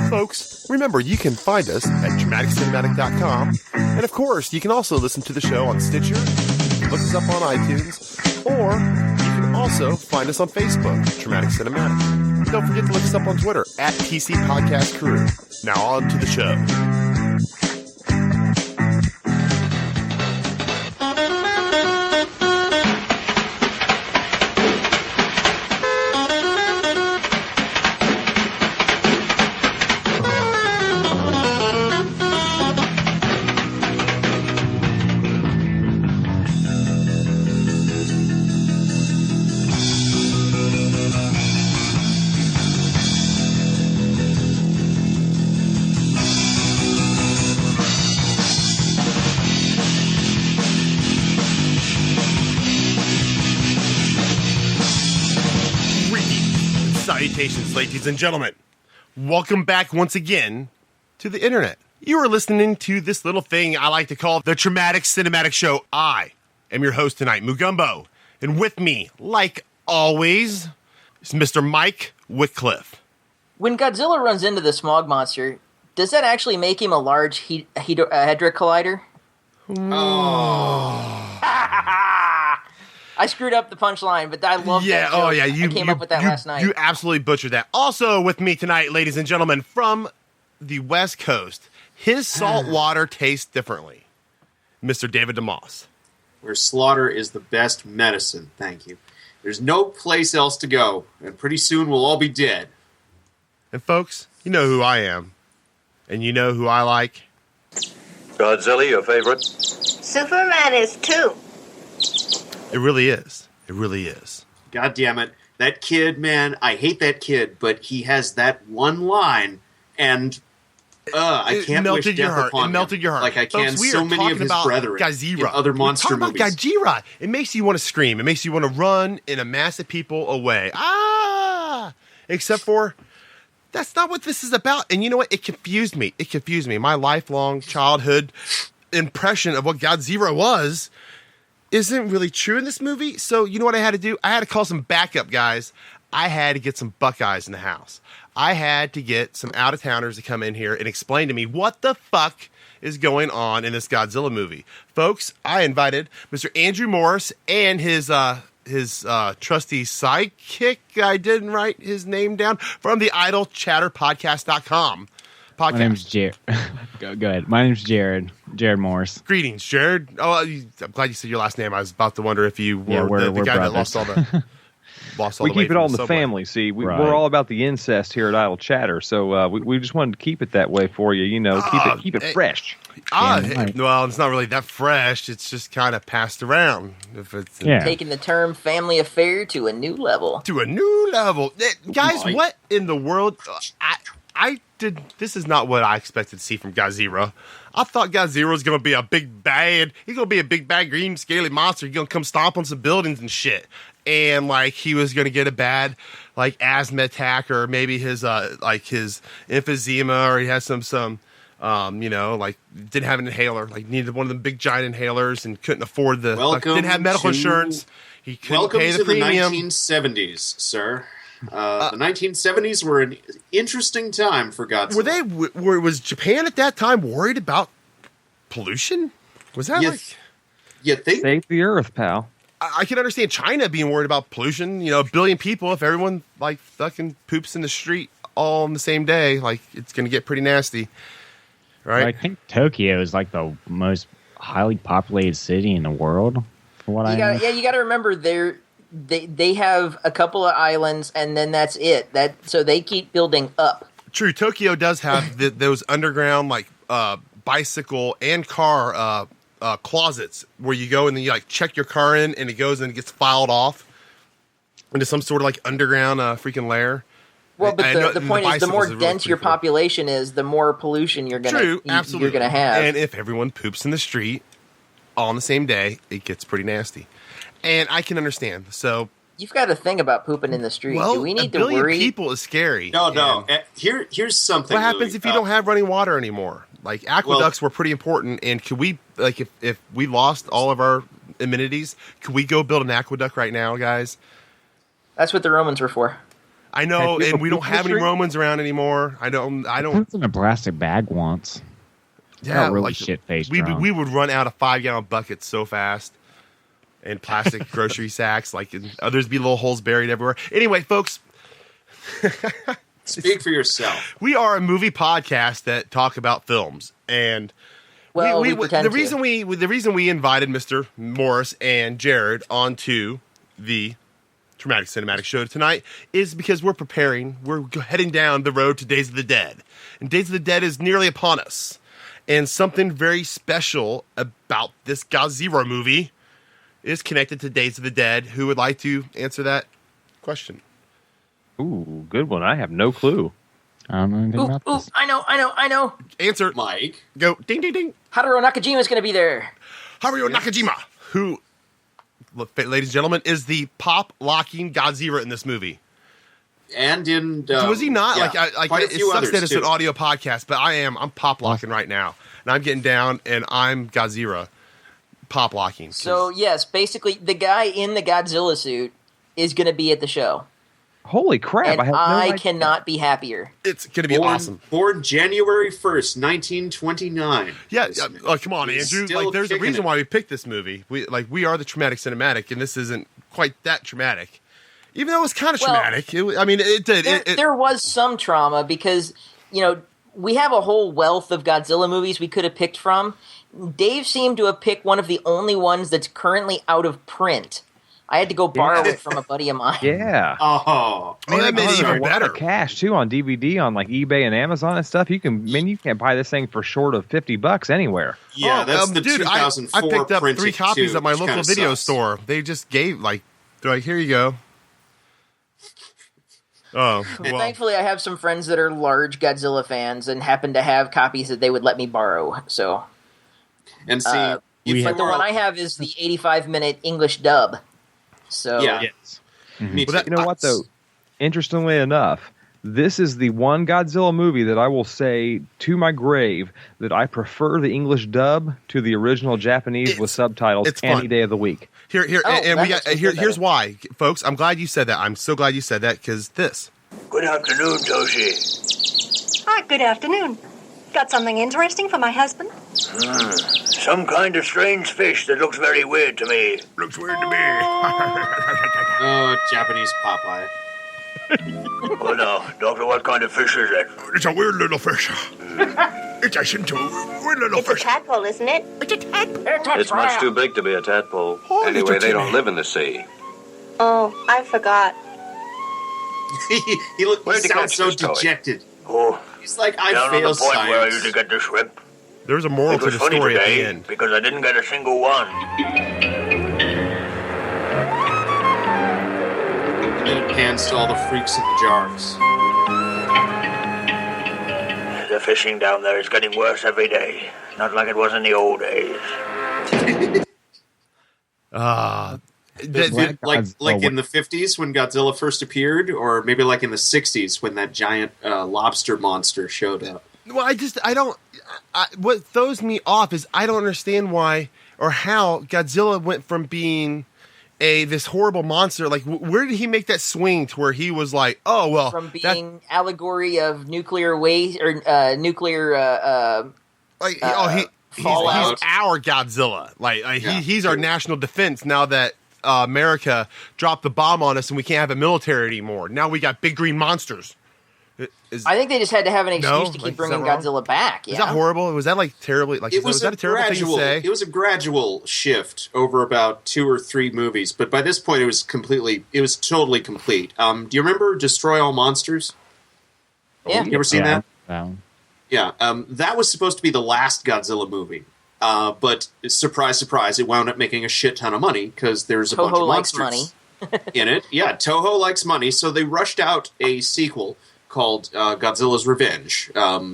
Folks, remember you can find us at dramaticcinematic.com, and of course you can also listen to the show on Stitcher, look us up on iTunes, or you can also find us on Facebook, Dramatic Cinematic. Don't forget to look us up on Twitter at TC Podcast Crew. Now on to the show. Salutations, ladies and gentlemen. Welcome back once again to the internet. You are listening to this little thing I like to call the Dramatic Cinematic Show. I am your host tonight, Mugumbo. And with me, like always, is Mr. Mike Wycliffe. When Godzilla runs into the smog monster, does that actually make him a large Hedorah collider? Oh. I screwed up the punchline, but I love that joke. Oh yeah, I came up with that last night. You absolutely butchered that. Also with me tonight, ladies and gentlemen, from the West Coast, his salt water tastes differently. Mr. David DeMoss. Where slaughter is the best medicine, thank you. There's no place else to go, and pretty soon we'll all be dead. And folks, you know who I am. And you know who I like. Godzilla, your favorite? Superman is too. It really is. It really is. God damn it. That kid, man, I hate that kid, but he has that one line, and I can't wish death upon him. It melted your heart. Like I can Folks, so many of his brethren Gojira. in other monster We're movies. about Gojira. It makes you want to scream. It makes you want to run and a mass of people away. Except for, that's not what this is about. And you know what? It confused me. My lifelong childhood impression of what Godzilla was isn't really true in this movie. So you know what I had to do? I had to call some backup guys. I had to get some buckeyes in the house. I had to get some out-of-towners to come in here and explain to me what the fuck is going on in this Godzilla movie. Folks, I invited Mr. Andrew Morris and his trusty sidekick. I didn't write his name down, from the idlechatterpodcast.com. Podcast. My name's Jared. Go ahead. My name's Jared. Jared Morris. Greetings, Jared. Oh, I'm glad you said your last name. I was about to wonder if you were we're the guy brothers. that lost all the We weight keep it from all in the subway. family. See, we're Right. all about the incest here at Idle Chatter, so we just wanted to keep it that way for you. You know, keep it fresh. Right. Well, it's not really that fresh. It's just kind of passed around. If it's Taking the term family affair to a new level. Guys, Mike. what in the world? This is not what I expected to see from Godzilla. I thought Godzilla was going to be a big bad. He's going to be a big bad green scaly monster. He's going to come stomp on some buildings and shit. And like he was going to get a bad like asthma attack, or maybe his emphysema, or he has some like didn't have an inhaler, like needed one of them big giant inhalers and couldn't afford didn't have medical insurance. He couldn't pay the premium. Welcome to the 1970s, sir. The 1970s were an interesting time for Godzilla. Was Japan at that time worried about pollution? Was that You think? Save the earth, pal. I can understand China being worried about pollution. You know, 1 billion people. If everyone like fucking poops in the street all on the same day, like it's going to get pretty nasty, right? I think Tokyo is like the most highly populated city in the world. From what I know. You got to remember they have a couple of islands, and then that's it. So they keep building up. True, Tokyo does have those underground like bicycle and car closets where you go and then you like check your car in, and it goes and it gets filed off into some sort of like underground freaking lair. Well, but the point is, the more really dense your population is, the more pollution you're gonna have. And if everyone poops in the street all on the same day, it gets pretty nasty. And I can understand. So you've got to think about pooping in the street. Well, do we need a to billion worry? people is scary. No. Here's something. What happens Louis. if you don't have running water anymore? Like aqueducts were pretty important, and could we like if we lost all of our amenities, could we go build an aqueduct right now, guys? That's what the Romans were for. I know, and we don't have any history? Romans around anymore. I don't. Put in a plastic bag once. Yeah, really like, shit-faced we drunk. would run out of 5-gallon buckets so fast, and plastic grocery sacks. Like, and others be little holes buried everywhere. Anyway, folks, Speak for yourself. we are a movie podcast that talk about films, and Well, we pretend the reason we invited Mr. Morris and Jared onto the Traumatic Cinematic Show tonight is because we're preparing. We're heading down the road to Days of the Dead, and Days of the Dead is nearly upon us. And something very special about this Godzilla movie is connected to Days of the Dead. Who would like to answer that question? Ooh, good one. I have no clue. I don't know anything Ooh, about ooh, this. I know. Answer. Mike. Go. Ding, ding, ding. Haruo Nakajima is going to be there. Haruo Nakajima, who, look, ladies and gentlemen, is the pop-locking Godzilla in this movie. And in... Was he not? yeah, Like quite a it few sucks others, that it's too. an audio podcast, but I'm pop-locking right now. And I'm getting down, and I'm Godzilla pop-locking. So, yes, basically, the guy in the Godzilla suit is going to be at the show. Holy crap! And I have no I idea. cannot be happier. It's going to be awesome. Born January 1st, 1929. Yeah, come on, He's Andrew. still Like, there's a kicking reason it. why we picked this movie. We are the Traumatic Cinematic, and this isn't quite that traumatic. Even though it was kind of Well, traumatic. It did. There was some trauma because, we have a whole wealth of Godzilla movies we could have picked from. Dave seemed to have picked one of the only ones that's currently out of print. I had to go borrow it from a buddy of mine. Yeah. Oh. Man, that made it even A lot better. of cash too on DVD on like eBay and Amazon and stuff. You can't buy this thing for short of $50 anywhere. Yeah, that's the dude, 2004 I picked up printed 3 copies too, at my which local kinda video sucks. store. They just gave, they're like, here you go. Oh, well. Thankfully, I have some friends that are large Godzilla fans and happen to have copies that they would let me borrow. So, And see, but the one I have is the 85-minute English dub. So, Yeah. Yes. Me too. Well, You know what though? Interestingly enough, this is the one Godzilla movie that I will say to my grave that I prefer the English dub to the original Japanese with subtitles it's any fun. day of the week. Here, Oh, and that we got makes me feel here's better. why, folks. I'm glad you said that. I'm so glad you said that because this. Good afternoon, Toshi. Hi, good afternoon. Got something interesting for my husband? Some kind of strange fish that looks very weird to me. Looks weird to me. Oh, Japanese Popeye. Well, now, Doctor, what kind of fish is it? It's a weird little fish. It's a Shinto weird little It's a fish. tadpole, isn't it? It's a tadpole. It's much too big to be a tadpole. Oh, Anyway, it's a they don't kitty. live in the sea. Oh, I forgot. he Where'd you sounds catch so this, Toy? dejected. Oh, He's like, I down on failed the point where I science. usually get the shrimp. There's a moral It to was the funny story at the today end. because I didn't get a single one. And it pans to all the freaks in the jars. The fishing down there is getting worse every day. Not like it was in the old days. That- Like in the 50s when Godzilla first appeared, or maybe like in the 60s when that giant lobster monster showed up. well, what throws me off is I don't understand why or how Godzilla went from being this horrible monster. Like, where did he make that swing to where he was like, oh well, from being allegory of nuclear waste or nuclear he's fallout. our Godzilla. Yeah, he's our national defense now that America dropped the bomb on us and we can't have a military anymore. Now we got big green monsters. I think they just had to have an excuse No? to keep Like, is bringing that wrong? Godzilla back. Yeah. Is that horrible? Was that terribly? Was that a terrible thing to say? It was a gradual shift over about 2 or 3 movies, but by this point it was totally complete. Do you remember Destroy All Monsters? Yeah. You ever seen that? Well, Yeah, that was supposed to be the last Godzilla movie. But surprise, surprise, it wound up making a shit ton of money because there's a bunch Toho of likes monsters money. in it. Yeah, Toho likes money, so they rushed out a sequel called Godzilla's Revenge,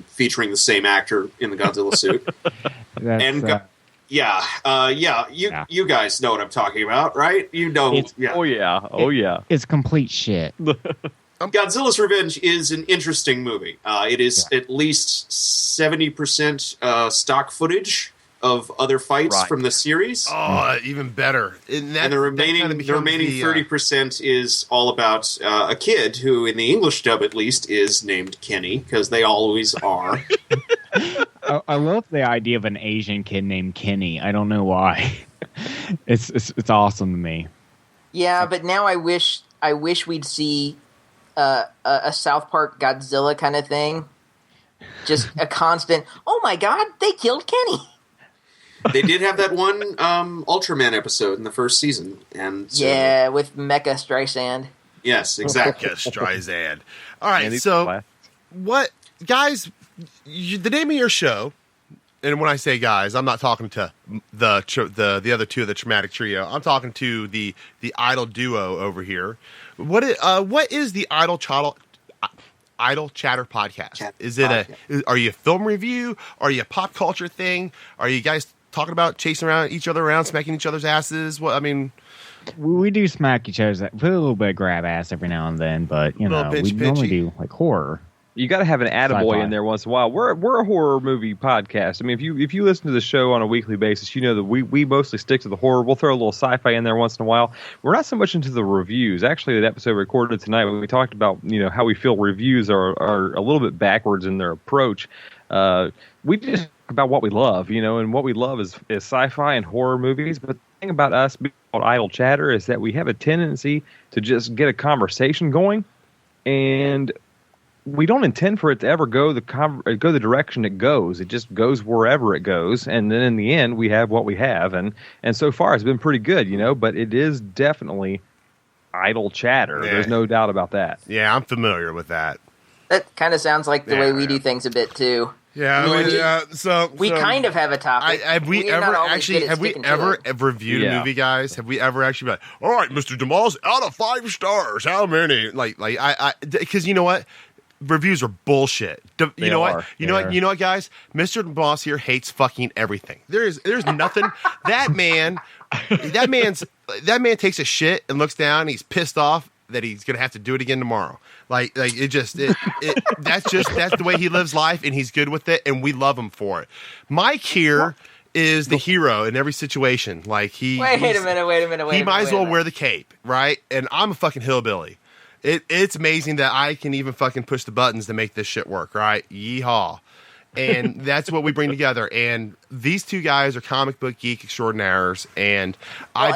featuring the same actor in the Godzilla suit. that's, And you guys know what I'm talking about, right? You know, It's- yeah. Oh yeah. it's complete shit. Godzilla's Revenge is an interesting movie. It is at least 70% stock footage, of other fights from the series. Oh, even better. And the remaining 30% is all about a kid who, in the English dub at least, is named Kenny, because they always are. I love the idea of an Asian kid named Kenny. I don't know why. It's awesome to me. Yeah, but now I wish we'd see a South Park Godzilla kind of thing. Just a constant, oh my god, they killed Kenny. They did have that one Ultraman episode in the first season. And yeah, with Mecha Streisand. Yes, exactly. Mecha Streisand. All right, so what, guys, the name of your show, and when I say guys, I'm not talking to the other two of the Traumatic Trio. I'm talking to the Idol duo over here. What is the Idol Chatter podcast? Is it are you a film review? Are you a pop culture thing? Are you guys talking about chasing each other around, smacking each other's asses? What, I mean, we do smack each other's, put a little bit of grab ass every now and then, but we normally do like horror. You got to have an attaboy in there once in a while. We're a horror movie podcast. I mean, if you listen to the show on a weekly basis, you know that we mostly stick to the horror. We'll throw a little sci-fi in there once in a while. We're not so much into the reviews. Actually, that episode recorded tonight when we talked about how we feel reviews are a little bit backwards in their approach. We just talk about what we love, and what we love is sci-fi and horror movies. But the thing about us being called Idle Chatter is that we have a tendency to just get a conversation going, and we don't intend for it to ever go the direction it goes. It just goes wherever it goes, and then in the end, we have what we have, and so far it's been pretty good, But it is definitely idle chatter. Yeah. There's no doubt about that. Yeah, I'm familiar with that. That kind of sounds like the way we do things a bit too. Yeah, So we kind of have a topic. Have we ever reviewed a movie, guys? Have we ever actually been like, all right, Mr. DeMoss, out of 5 stars, how many? Because you know what? Reviews are bullshit. You know what, guys? Mr. Boss here hates fucking everything. There's nothing. That man takes a shit and looks down and he's pissed off that he's gonna have to do it again tomorrow. That's the way he lives life, and he's good with it, and we love him for it. Mike here is the hero in every situation. Wait a minute. He might as well wear the cape, right? And I'm a fucking hillbilly. It's amazing that I can even fucking push the buttons to make this shit work, right? Yeehaw. And that's what we bring together. And these two guys are comic book geek extraordinaires. And I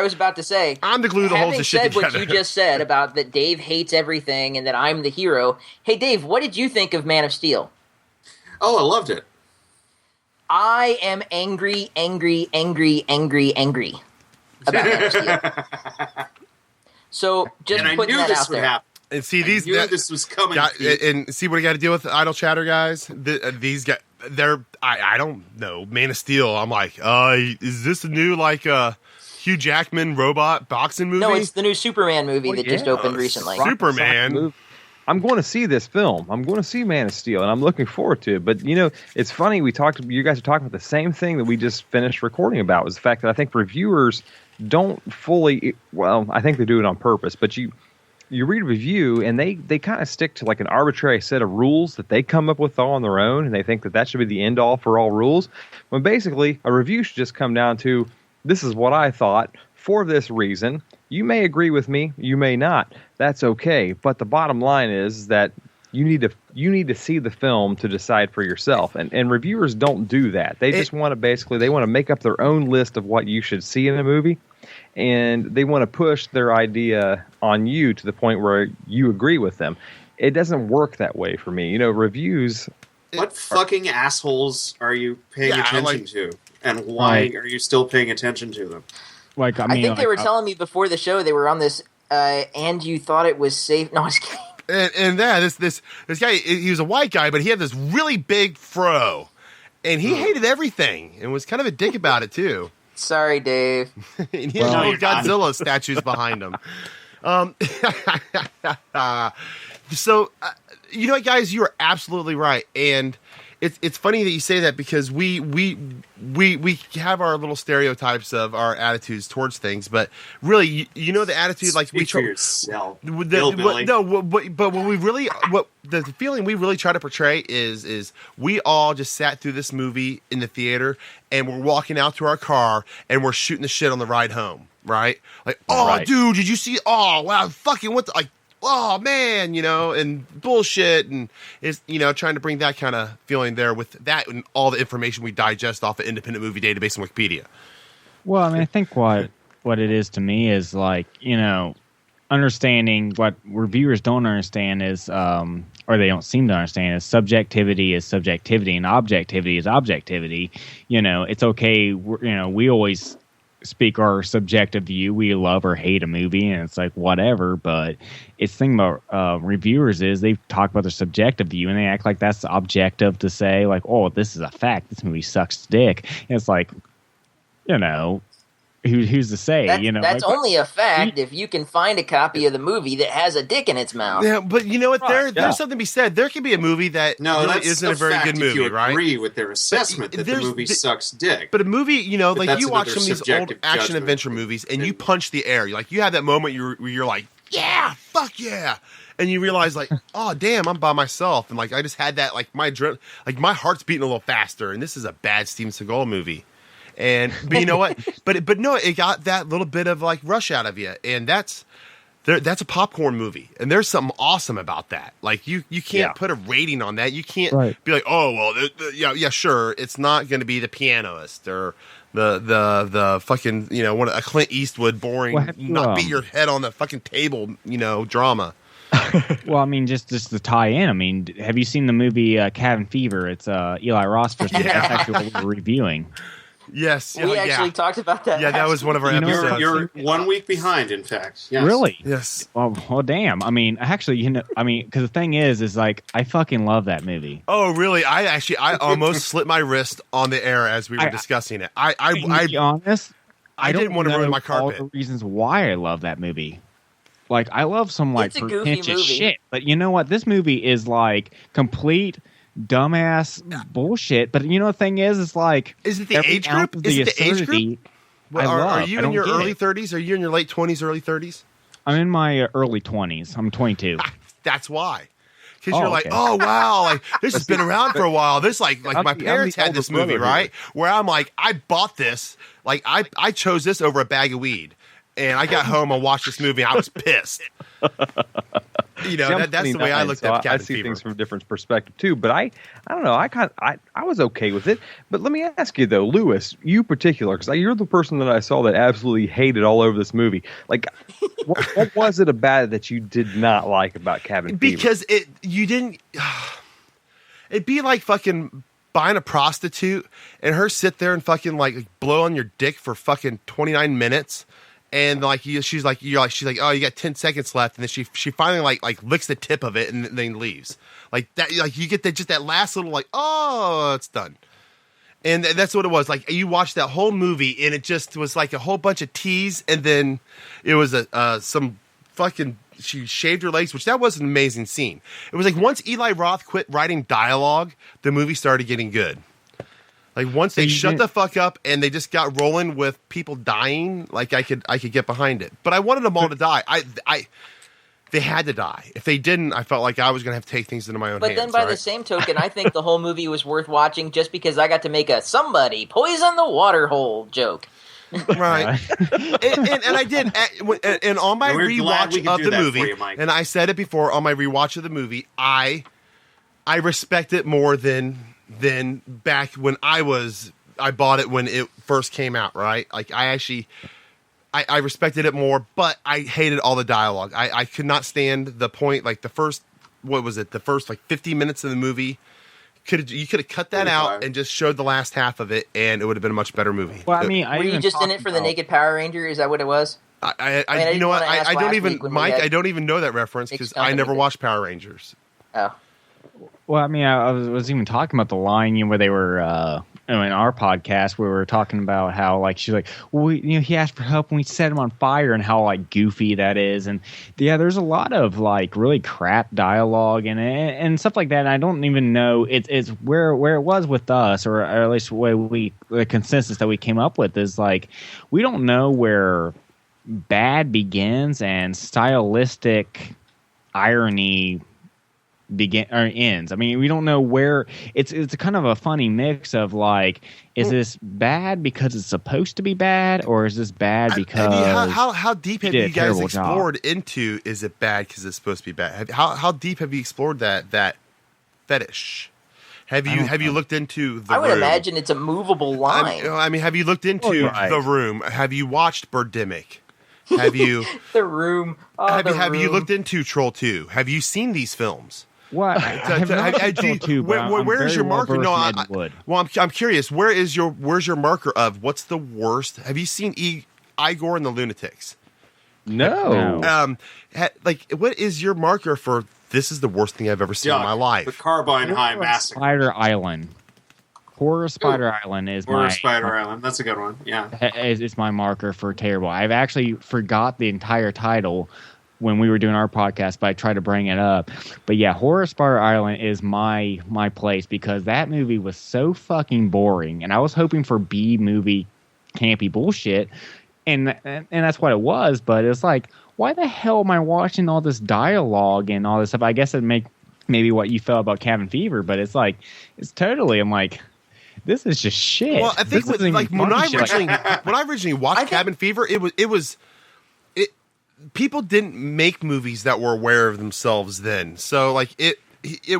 was about to say, I'm the glue that holds the shit together. Having said what you just said about that Dave hates everything and that I'm the hero. Hey, Dave, what did you think of Man of Steel? Oh, I loved it. I am angry about Man of Steel. So just putting that out there. Happen. And see this was coming. And see what I got to deal with Idle Chatter, guys. These guys, I don't know. Man of Steel. I'm like, is this a new Hugh Jackman robot boxing movie? No, it's the new Superman movie that just opened recently. Superman. I'm going to see this film. I'm going to see Man of Steel, and I'm looking forward to it. But it's funny. You guys are talking about the same thing that we just finished recording about. Was the fact that I think reviewers don't fully. Well, I think they do it on purpose. But you read a review, and they kind of stick to like an arbitrary set of rules that they come up with all on their own, and they think that should be the end all for all rules. When basically a review should just come down to, this is what I thought for this reason. You may agree with me, you may not. That's okay. But the bottom line is that you need to see the film to decide for yourself. And reviewers don't do that. They just want to make up their own list of what you should see in a movie. And they want to push their idea on you to the point where you agree with them. It doesn't work that way for me. Reviews. What fucking assholes are you paying attention to? And why are you still paying attention to them? I think they were telling me before the show they were on this, and you thought it was safe. No, I was kidding. And this guy, he was a white guy, but he had this really big fro, and he hated everything and was kind of a dick about it too. Sorry, Dave. And he had little Godzilla statues behind him. So, guys, you are absolutely right. And it's funny that you say that because we have our little stereotypes of our attitudes towards things, but really, you know, the attitude like Speak for yourself. But the feeling we really try to portray is we all just sat through this movie in the theater and we're walking out to our car and we're shooting the shit on the ride home, right? Like, dude, did you see? Oh, wow, fucking what the like. Oh man, you know, and bullshit, and is, you know, trying to bring that kind of feeling there with that and all the information we digest off of Independent Movie Database and Wikipedia. Well, I mean, I think what it is to me is like, you know, understanding what reviewers don't understand is, or they don't seem to understand, is subjectivity and objectivity is objectivity. You know, it's okay. You know, we always speak our subjective view. We love or hate a movie, and it's like whatever. But it's the thing about reviewers is they talk about their subjective view, and they act like that's objective to say like, oh, this is a fact. This movie sucks dick. And it's like, you know, who's to say? That's like, only a fact if you can find a copy of the movie that has a dick in its mouth. Yeah, but you know what? There's something to be said. There can be a movie that really isn't a very good movie, right? Agree with their assessment that the movie sucks dick. But a movie, you know, like you watch some of these old action adventure movies, and you punch the air. Like you have that moment where you're like, yeah, fuck yeah. And you realize, like, oh damn, I'm by myself, and like I just had that, like my heart's beating a little faster, and this is a bad Steven Seagal movie. But you know what? but no, it got that little bit of like rush out of you, and that's a popcorn movie, and there's something awesome about that. Like you can't put a rating on that. You can't be like, oh well, sure, it's not going to be The Pianist or the fucking, you know, a Clint Eastwood boring beat your head on the fucking table, you know, drama. Well, I mean, just to tie in, I mean, have you seen the movie Cabin Fever? It's Eli Roth. That's actually what we're reviewing. Yes, we actually talked about that. Yeah, that was one of our episodes. You're 1 week behind, in fact. Yes. Really? Yes. Well, damn. I mean, actually, you know, because the thing is like, I fucking love that movie. Oh, really? I almost slit my wrist on the air as we were discussing it. To be honest, I didn't want to ruin my carpet. All the reasons why I love that movie. Like, I love some like pretentious shit, but you know what? This movie is like complete dumbass bullshit. But you know, the thing is like, is it the age group? Is it the age group? Well, are you in your early 30s? Are you in your late 20s, early 30s? I'm in my early 20s. I'm 22. That's why. Because you're like, oh wow, like this has been around for a while. This like my parents had this movie, right? Where I'm like, I bought this, like I chose this over a bag of weed. And I got home and watched this movie, and I was pissed. You know, that's the way I looked at Cabin Fever. I see things from a different perspective too. But I don't know. I was okay with it. But let me ask you though, Lewis, you particular, because you're the person that I saw that absolutely hated all over this movie. Like, what was it about it that you did not like about Cabin Fever? Because you didn't. It'd be like fucking buying a prostitute and her sit there and fucking like blow on your dick for fucking 29 minutes. And like she's like, oh, you got 10 seconds left, and then she finally like licks the tip of it and then leaves. Like that, like you get just that last little like, oh, it's done. And that's what it was. Like you watched that whole movie, and it just was like a whole bunch of tease, and then it was some fucking, she shaved her legs, which that was an amazing scene. It was like once Eli Roth quit writing dialogue, the movie started getting good. Like once they shut the fuck up and they just got rolling with people dying, like I could get behind it. But I wanted them all to die. They had to die. If they didn't, I felt like I was gonna have to take things into my own hands. But then by the same token, I think the whole movie was worth watching just because I got to make a somebody poison the water hole joke. Right. and I did. And on my rewatch of the movie, you, and I said it before, on my rewatch of the movie, I respect it more than back when I bought it when it first came out, right? Like I respected it more, but I hated all the dialogue. I could not stand the point, like the first like 50 minutes of the movie. You could have cut that out and just showed the last half of it, and it would have been a much better movie. Well, I mean, were you just in it for the naked Power Ranger? Is that what it was? You know what? I don't even, Mike. I don't even know that reference because I never watched Power Rangers. Oh. Well, I mean, I was even talking about the line, you know, where they were in our podcast where we were talking about how like she's like, well, he asked for help and we set him on fire, and how like goofy that is. And yeah, there's a lot of like really crap dialogue and stuff like that. And I don't even know it's where it was with us, or at least the consensus that we came up with is like we don't know where bad begins and stylistic irony ends. I mean, we don't know where it's a kind of a funny mix of like, is this bad because it's supposed to be bad, or is this bad because how deep have you guys explored into is it bad because it's supposed to be bad? How deep have you explored that fetish? Have you looked into the I would room? Imagine it's a movable line. I mean, have you looked into The Room? Have you watched Birdemic? Have you The Room? Oh, have you looked into Troll 2? Have you seen these films? What? Where's your marker? No, I'm curious. Where's your marker of what's the worst? Have you seen Igor and the Lunatics? No. What is your marker for? This is the worst thing I've ever seen in my life. The Carbine High Massacre. Spider Island. Horror Spider Island is Horror Spider Island. That's a good one. Yeah, it's my marker for terrible. I've actually forgot the entire title when we were doing our podcast, but I tried to bring it up. But yeah, Horror Spider Island is my place because that movie was so fucking boring, and I was hoping for B movie campy bullshit, and that's what it was. But it's like, why the hell am I watching all this dialogue and all this stuff? I guess it maybe what you felt about Cabin Fever, but it's like it's totally. I'm like, this is just shit. Well, I think when I originally watched Cabin Fever, it was people didn't make movies that were aware of themselves then. So like it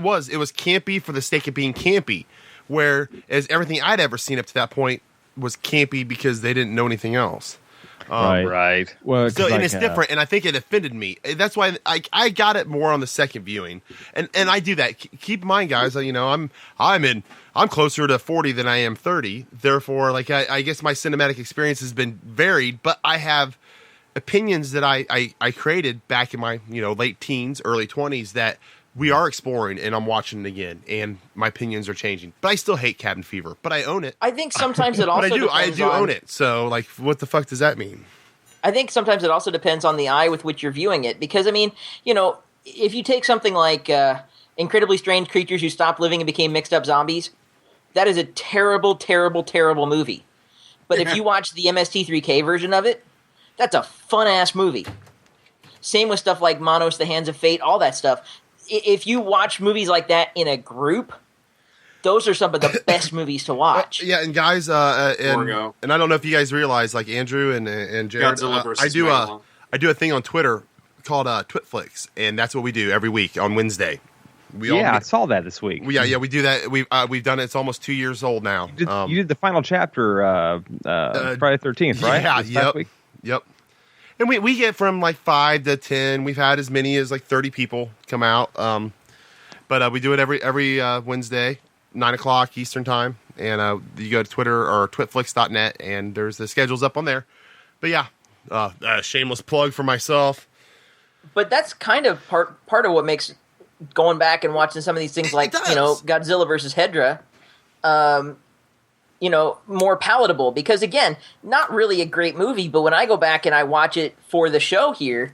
was campy for the sake of being campy, whereas everything I'd ever seen up to that point was campy because they didn't know anything else. Right. Well, so and it's different, and I think it offended me. That's why I got it more on the second viewing, and I do that. Keep in mind, guys, I'm closer to 40 than I am 30. Therefore, like I guess my cinematic experience has been varied, but I have opinions that I created back in my late teens, early 20s that we are exploring, and I'm watching it again, and my opinions are changing. But I still hate Cabin Fever, but I own it. I think sometimes it also I do own it. So, like, what the fuck does that mean? I think sometimes it also depends on the eye with which you're viewing it. Because, I mean, if you take something like Incredibly Strange Creatures Who Stopped Living and Became Mixed Up Zombies, that is a terrible, terrible, terrible movie. But if you watch the MST3K version of it, that's a fun-ass movie. Same with stuff like Manos, The Hands of Fate, all that stuff. If you watch movies like that in a group, those are some of the best movies to watch. Yeah, and guys, and I don't know if you guys realize, like Andrew and Jared, I do a thing on Twitter called Twitflix, and that's what we do every week on Wednesday. I saw that this week. Yeah, we do that. We've done it. It's almost 2 years old now. You did the final chapter Friday 13th, right? Yeah, yep. And we get from like 5 to 10. We've had as many as like 30 people come out. But we do it every Wednesday, 9:00 Eastern time. And you go to Twitter or twitflix.net, and there's the schedules up on there. But yeah, shameless plug for myself. But that's kind of part of what makes going back and watching some of these things like Godzilla versus Hedorah. More palatable because, again, not really a great movie, but when I go back and I watch it for the show here,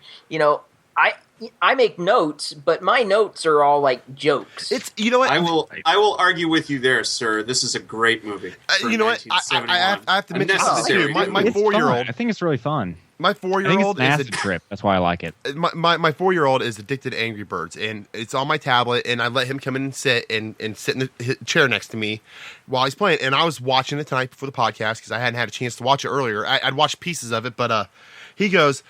I make notes, but my notes are all like jokes. It's what I will argue with you there, sir. This is a great movie. What I have to mention too. My 4-year-old. I think it's really fun. My 4-year-old is a trip. That's why I like it. My 4-year-old is addicted to Angry Birds, and it's on my tablet. And I let him come in and sit in the chair next to me while he's playing. And I was watching it tonight before the podcast because I hadn't had a chance to watch it earlier. I'd watched pieces of it, but he's like,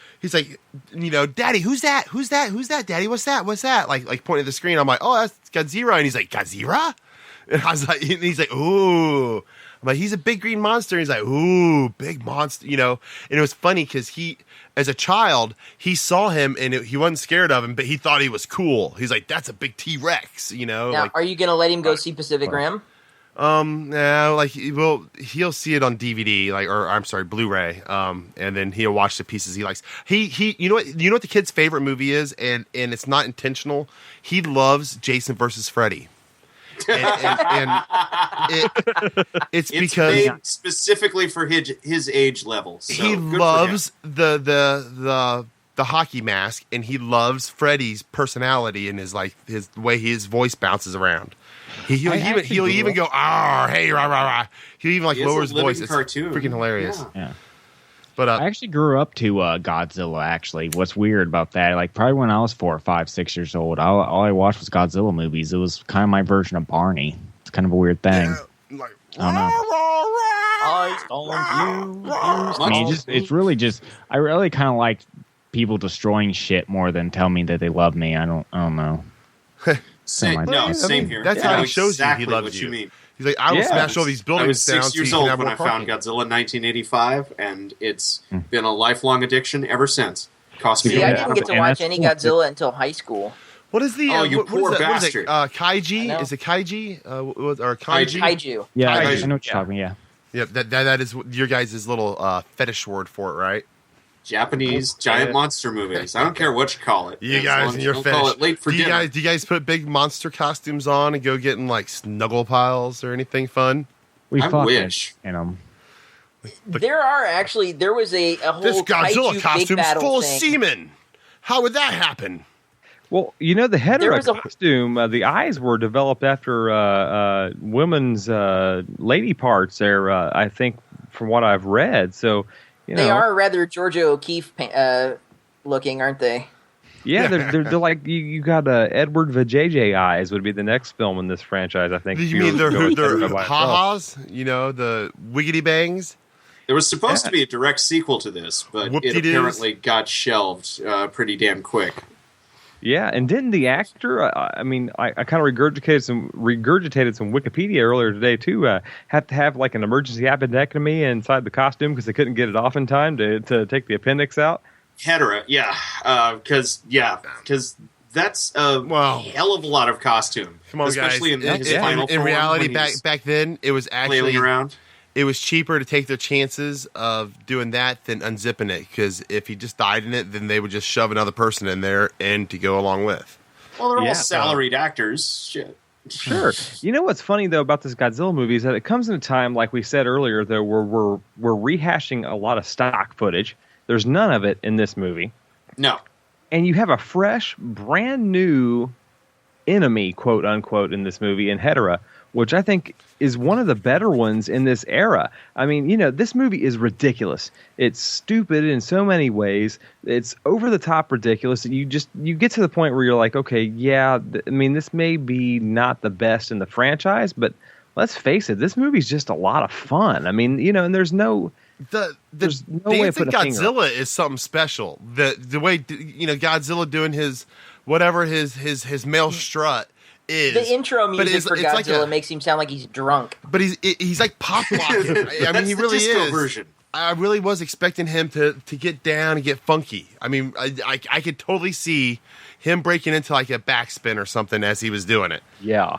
Daddy, who's that? Who's that, Daddy? What's that? Like pointing at the screen. I'm like, oh, that's Godzilla. And he's like, Godzilla? And I was like, and he's like, ooh. I'm like, he's a big green monster. And he's like, ooh, big monster, And it was funny because he, as a child, he saw him and he wasn't scared of him, but he thought he was cool. He's like, that's a big T-Rex, Now, are you going to let him go see Pacific Rim? He'll see it on DVD, Blu-ray. And then he'll watch the pieces he likes. You know what the kid's favorite movie is, and it's not intentional. He loves Jason versus Freddy. and it's because made specifically for his age level. So he loves the hockey mask, and he loves Freddy's personality and his way his voice bounces around. He'll even go, "Ah, hey, rah, rah, rah." He'll even lower his voice. It's freaking hilarious. Yeah. But I actually grew up to Godzilla. Actually, what's weird about that? Probably when I was 4 or 5, 6 years old, all I watched was Godzilla movies. It was kind of my version of Barney. It's kind of a weird thing. Yeah, I don't know. I mean, it's really just. I really kind of like people destroying shit more than tell me that they love me. I don't know. Same here. That's how he shows exactly you he loves you. Mean. He's like, I will smash all these buildings down. I was 6 years old when I parking. found Godzilla in 1985, and it's been a lifelong addiction ever since. See, I didn't get to watch any Godzilla until high school. What is the? You poor bastard! Kaiji? Is it Kaiji? Or Kaiji? Kaiju. Yeah, I know what you're talking. Yeah. Yeah, that is your guys' little fetish word for it, right? Japanese giant monster movies. I don't care what you call it. You guys and your fetish. Call it late for dinner. Do you guys put big monster costumes on and go getting snuggle piles or anything fun? I wish. There was a whole this Godzilla Kaiju costume is full of thing. semen. How would that happen? Well, the Hedorah costume, the eyes were developed after women's lady parts there, I think, from what I've read. So, they are rather Georgia O'Keeffe looking, aren't they? Yeah, they're like you got Edward Vajayjay eyes would be the next film in this franchise, I think. You mean they're ha-has? The wiggity bangs? There was supposed to be a direct sequel to this, but it apparently got shelved pretty damn quick. Yeah, and didn't the actor? I kind of regurgitated some Wikipedia earlier today too. Have to have an emergency appendectomy inside the costume because they couldn't get it off in time to take the appendix out. Hedorah, because that's a hell of a lot of costume. Come on, especially guys! In reality, back then, it was actually around. It was cheaper to take their chances of doing that than unzipping it, because if he just died in it, then they would just shove another person in there and to go along with. Well, they're all salaried actors. Shit. Sure. You know what's funny though about this Godzilla movie is that it comes in a time, like we said earlier, though, where we're rehashing a lot of stock footage. There's none of it in this movie. No. And you have a fresh, brand new enemy, quote unquote, in this movie in Hedorah, which I think is one of the better ones in this era. I mean, this movie is ridiculous. It's stupid in so many ways. It's over the top ridiculous. You get to the point where you're like, okay, this may be not the best in the franchise, but let's face it, this movie's just a lot of fun. I mean, and there's no there's no way to put a finger. Godzilla is something special. The way Godzilla doing his male strut. The intro music for Godzilla makes him sound like he's drunk. But he's like pop locking. I mean, he really is. Version. I really was expecting him to get down and get funky. I mean, I could totally see him breaking into a backspin or something as he was doing it. Yeah.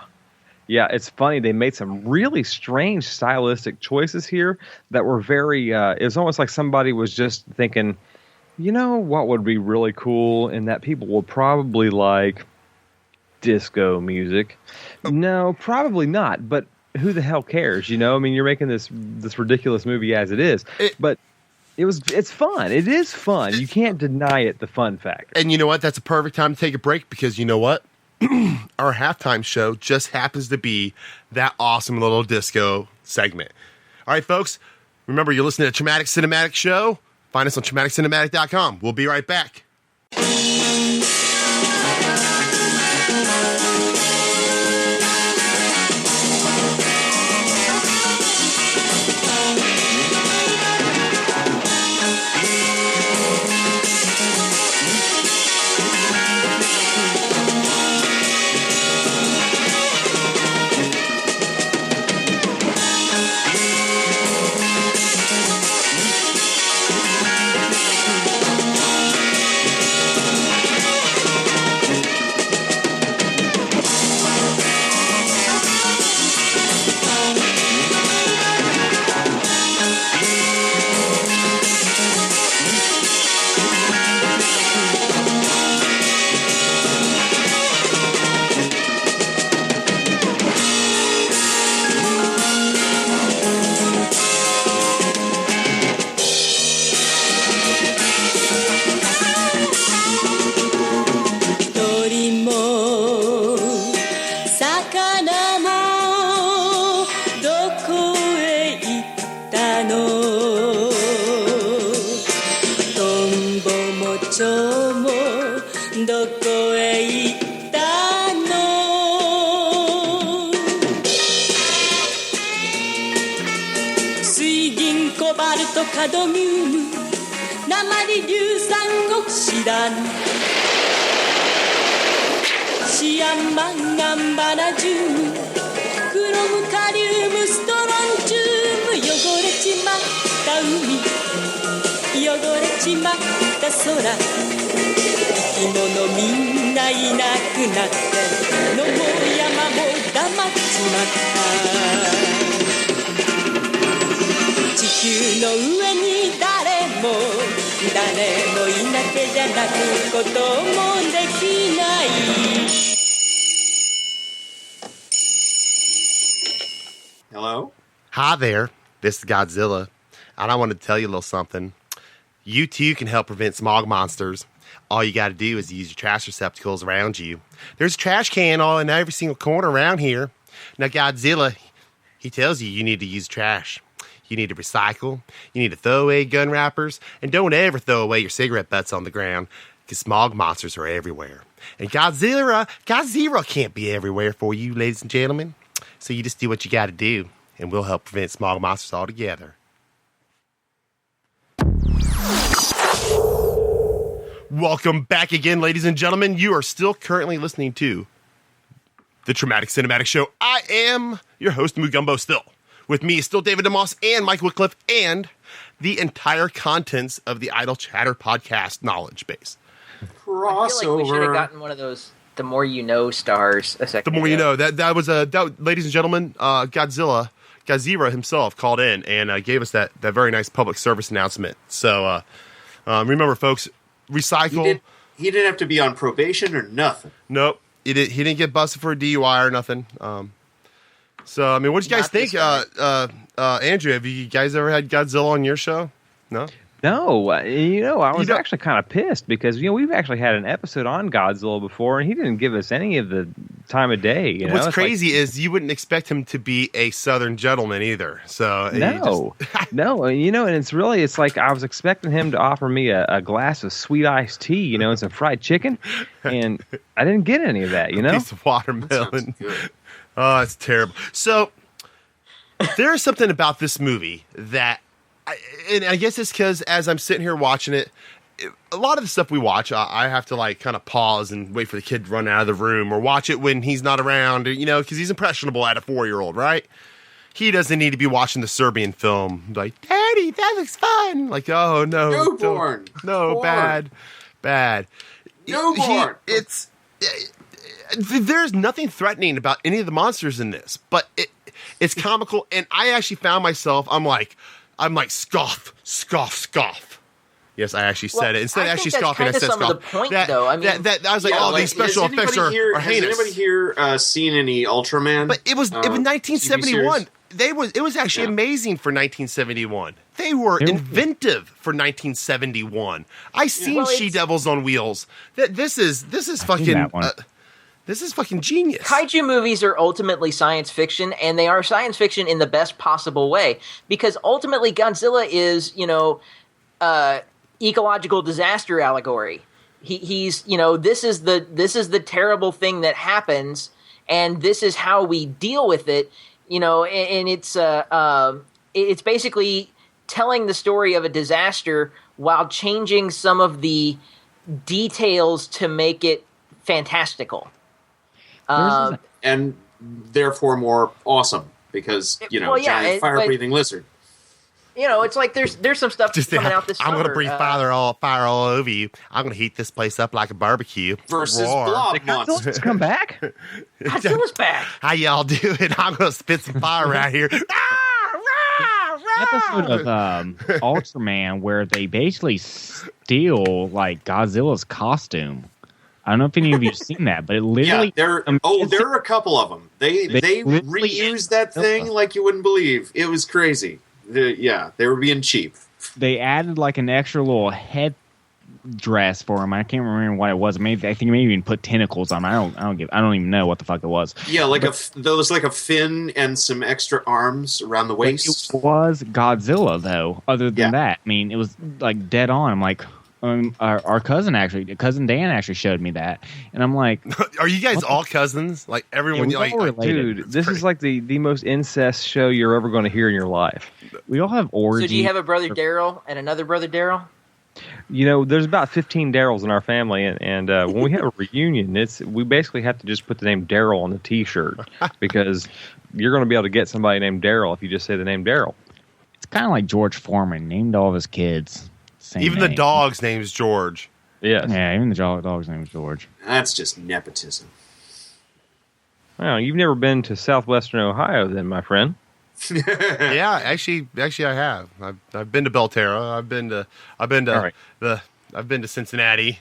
Yeah, it's funny. They made some really strange stylistic choices here that were very... it was almost like somebody was just thinking, what would be really cool and that people will probably like... disco music. No, probably not, but who the hell cares, I mean, you're making this ridiculous movie as it is. But it's fun. It is fun. You can't deny it, the fun factor. And you know what? That's a perfect time to take a break because you know what? Our halftime show just happens to be that awesome little disco segment. All right, folks, remember you're listening to Traumatic Cinematic Show. Find us on traumaticcinematic.com. We'll be right back. どこへ行ったの水銀コバルトカドミウム鉛硫酸オキシダンシアンマンガンバナジウムクロムカリウムストロンチウム汚れちまった海汚れちまった空生き物みんないなくなって野も山も黙っちまった地球の上に誰もいなきゃじゃなくこともできない Hello? Hi there. This is Godzilla. And I want to tell you a little something. You too can help prevent smog monsters. All you got to do is use your trash receptacles around you. There's a trash can all in every single corner around here. Now, Godzilla, he tells you need to use trash. You need to recycle. You need to throw away gun wrappers. And don't ever throw away your cigarette butts on the ground, because smog monsters are everywhere. And Godzilla can't be everywhere for you, ladies and gentlemen. So you just do what you got to do, and we'll help prevent smog monsters altogether. Welcome back again, ladies and gentlemen. You are still currently listening to the Traumatic Cinematic Show. I am your host, Mugumbo, still. With me is still David DeMoss and Mike Wycliffe and the entire contents of the Idle Chatter podcast knowledge base. Crossover. I feel like we should have gotten one of those The More You Know stars a second The more ago. you know. That was ladies and gentlemen, Gojira himself called in and gave us that very nice public service announcement. So remember, folks, recycle. He didn't have to be on probation or nothing. Nope. He didn't get busted for a DUI or nothing. So, I mean, what do you guys think? Andrew, have you guys ever had Godzilla on your show? No? No, I was actually kind of pissed because, we've actually had an episode on Godzilla before, and he didn't give us any of the time of day. What's crazy is you wouldn't expect him to be a Southern gentleman either. So no, and it's like I was expecting him to offer me a glass of sweet iced tea, and some fried chicken, and I didn't get any of that, A piece of watermelon. Oh, it's terrible. So there is something about this movie that, and I guess it's because as I'm sitting here watching it, a lot of the stuff we watch, I have to kind of pause and wait for the kid to run out of the room or watch it when he's not around, because he's impressionable at a 4-year-old, right? He doesn't need to be watching the Serbian film. Like, Daddy, that looks fun. Like, oh, no. Newborn. No, Born. bad. Newborn. There's nothing threatening about any of the monsters in this, but it's comical, and I actually found myself, I'm like, scoff. Yes, I actually said it. Instead of actually scoffing, I said scoff. The point, though. I mean, I was like, these special effects are heinous. Has anybody here seen any Ultraman? But it was 1971. It was actually amazing for 1971. They were inventive for 1971. I seen She-Devils on Wheels. This is fucking. This is fucking genius. Kaiju movies are ultimately science fiction, and they are science fiction in the best possible way. Because ultimately, Godzilla is, ecological disaster allegory. He's, this is the terrible thing that happens, and this is how we deal with it. And it's basically telling the story of a disaster while changing some of the details to make it fantastical. And therefore more awesome because, giant fire-breathing lizard. It's like there's some stuff coming out this summer. I'm going to breathe fire all over you. I'm going to heat this place up like a barbecue. Versus blob monsters. Come back. Godzilla's back. How y'all doing? I'm going to spit some fire around here. Episode of Ultraman where they basically steal Godzilla's costume. I don't know if any of you've seen that, but it literally... there are a couple of them. They reused that thing like you wouldn't believe. It was crazy. They were being cheap. They added an extra little head dress for him. I can't remember what it was. I think maybe even put tentacles on him. I don't even know what the fuck it was. Yeah, there was a fin and some extra arms around the waist. It was Godzilla though. Other than that, it was dead on. I'm like, Our cousin Dan actually showed me that, and I'm like, are you guys all cousins? Like everyone, yeah, dude, this is like the most incest show you're ever going to hear in your life. We all have orgies. So do you have a brother Daryl and another brother Daryl? You know, there's about 15 Daryls in our family, and when we have a reunion, we basically have to just put the name Daryl on the T-shirt because you're going to be able to get somebody named Daryl if you just say the name Daryl. It's kind of like George Foreman named all of his kids. Even the dog's name is George. Yes. Yeah, even the dog's name is George. That's just nepotism. Well, you've never been to southwestern Ohio, then, my friend. Yeah, actually, I have. I've been to Belterra. I've been to Cincinnati.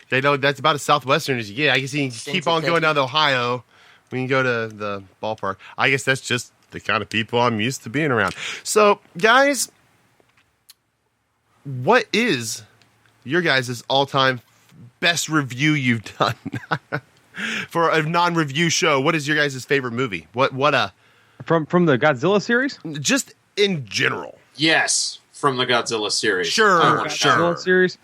That's about as southwestern as you get. I guess you can keep on going down to Ohio. We can go to the ballpark. I guess that's just the kind of people I'm used to being around. So, guys, what is your guys' all-time best review you've done for a non-review show? What is your guys' favorite movie? From the Godzilla series? Just in general. Yes, from the Godzilla series. Sure. Godzilla series.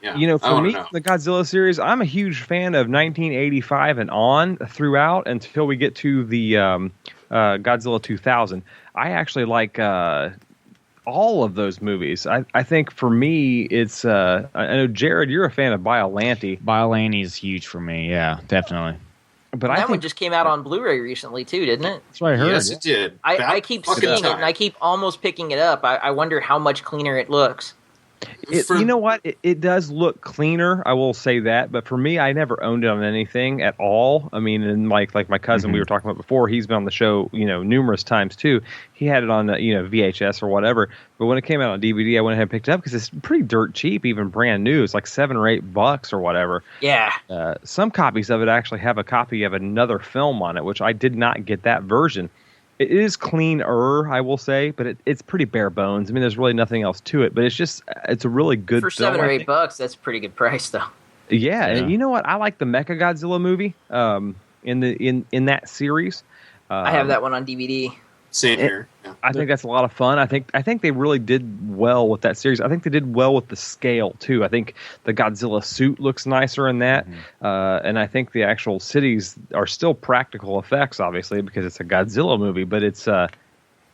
Yeah, you know, for me, the Godzilla series, I'm a huge fan of 1985 and on throughout until we get to the Godzilla 2000. I actually like all of those movies. I think for me, it's I know Jared, you're a fan of Biollante. Biollante is huge for me. Yeah, definitely. But that one just came out on Blu-ray recently too, didn't it? That's what I heard. Yes, it did. I keep seeing it, and I keep almost picking it up. I wonder how much cleaner it looks. You know what? It does look cleaner. I will say that. But for me, I never owned it on anything at all. I mean, and like my cousin we were talking about before, he's been on the show, numerous times too. He had it on, VHS or whatever. But when it came out on DVD, I went ahead and picked it up because it's pretty dirt cheap, even brand new. It's like $7 or $8 or whatever. Yeah. Some copies of it actually have a copy of another film on it, which I did not get that version. It is cleaner, I will say, but it's pretty bare bones. I mean, there's really nothing else to it, but it's a really good for film. $7 or $8. That's a pretty good price, though. Yeah, and you know what? I like the Mechagodzilla movie in that series. I have that one on DVD. Same here. Yeah. I think that's a lot of fun. I think they really did well with that series. I think they did well with the scale too. I think the Godzilla suit looks nicer in that, and I think the actual cities are still practical effects, obviously, because it's a Godzilla movie. But it's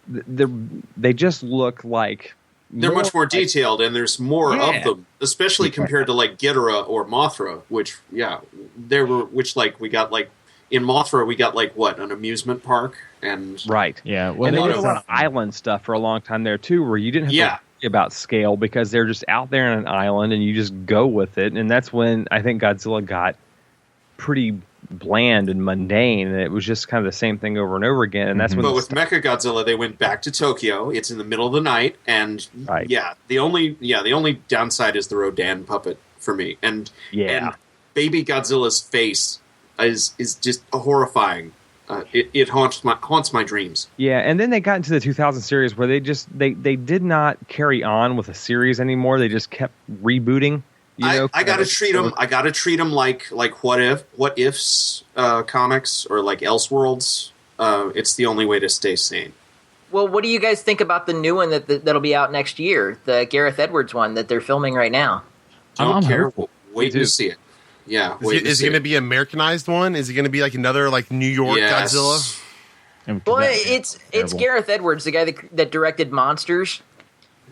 they just look like they're much more detailed, and there's more of them, especially compared to like Hedorah or Mothra, which we got like. In Mothra, we got an amusement park, and right, yeah. Well, they did a lot of island stuff for a long time there too, where you didn't have to worry about scale because they're just out there on an island, and you just go with it. And that's when I think Godzilla got pretty bland and mundane, and it was just kind of the same thing over and over again. And that's when. But with Mechagodzilla, they went back to Tokyo. It's in the middle of the night, and the only downside is the Rodan puppet for me, and baby Godzilla's face is just horrifying. It haunts my dreams. Yeah, and then they got into the 2000 series where they did not carry on with a series anymore. They just kept rebooting. I gotta treat them like what ifs comics or like Elseworlds. It's the only way to stay sane. Well, what do you guys think about the new one that'll be out next year? The Gareth Edwards one that they're filming right now. Don't care. Wait to see it. Yeah. Is it going to be an Americanized one? Is it going to be like another like New York Godzilla? Well, it's Gareth Edwards, the guy that directed Monsters.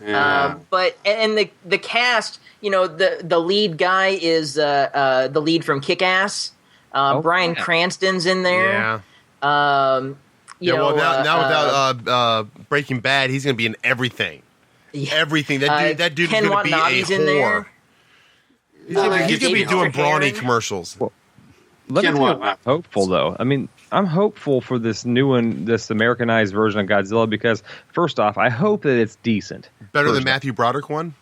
Yeah. But the cast, the lead guy is the lead from Kick-Ass. Bryan Cranston's in there. Yeah. Without Breaking Bad, he's going to be in everything. Yeah. Everything. That dude is going to be a whore. He's going to be doing Brawny commercials. Well, let me tell you, I'm hopeful, though. I mean, I'm hopeful for this new one, this Americanized version of Godzilla, because, first off, I hope that it's decent. Better than Matthew Broderick one?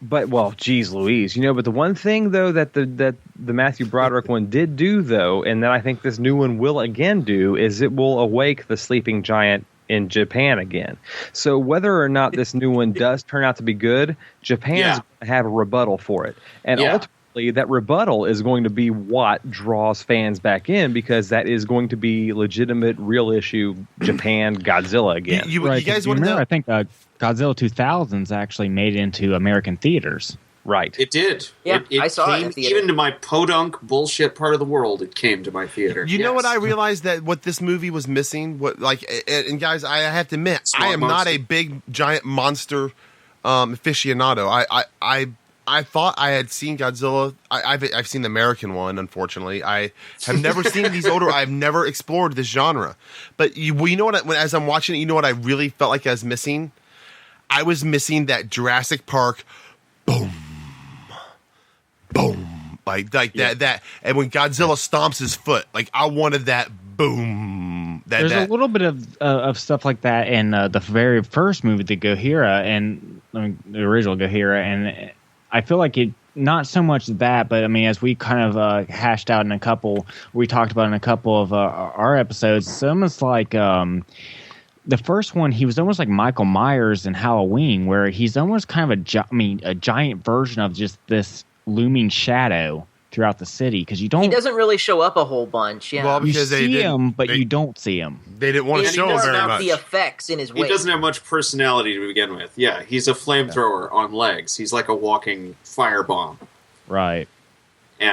But, well, geez Louise. But the one thing, though, that the Matthew Broderick one did do, though, and that I think this new one will again do, is it will awake the sleeping giant in Japan again. So whether or not this new one does turn out to be good, Japan's going to have a rebuttal for it. And ultimately, that rebuttal is going to be what draws fans back in, because that is going to be legitimate, real issue Japan Godzilla again. You guys want to know? I think Godzilla 2000's actually made it into American theaters. Right. It did. Yeah, it I saw it came in theater. even to my podunk bullshit part of the world. It came to my theater. You know what I realized that what this movie was missing? And guys, I have to admit, I am not a big giant monster aficionado. I thought I had seen Godzilla. I've seen the American one, unfortunately. I have never seen these older. I've never explored this genre. But you know what? As I'm watching it, you know what I really felt like I was missing? I was missing that Jurassic Park, boom, boom, like that. And when Godzilla stomps his foot, like I wanted that boom. There's a little bit of stuff like that in the very first movie, the Gojira, and the original Gojira, and I feel like it. Not so much that, but I mean, as we kind of hashed out we talked about in a couple of our episodes, it's almost like the first one, he was almost like Michael Myers in Halloween, where he's almost kind of a giant version of just this looming shadow throughout the city, because he doesn't really show up a whole bunch. Yeah, well, because you see him, but you don't see him. They didn't want to show him very much. The effects in his way. He doesn't have much personality to begin with. Yeah, he's a flamethrower on legs. He's like a walking firebomb. Right.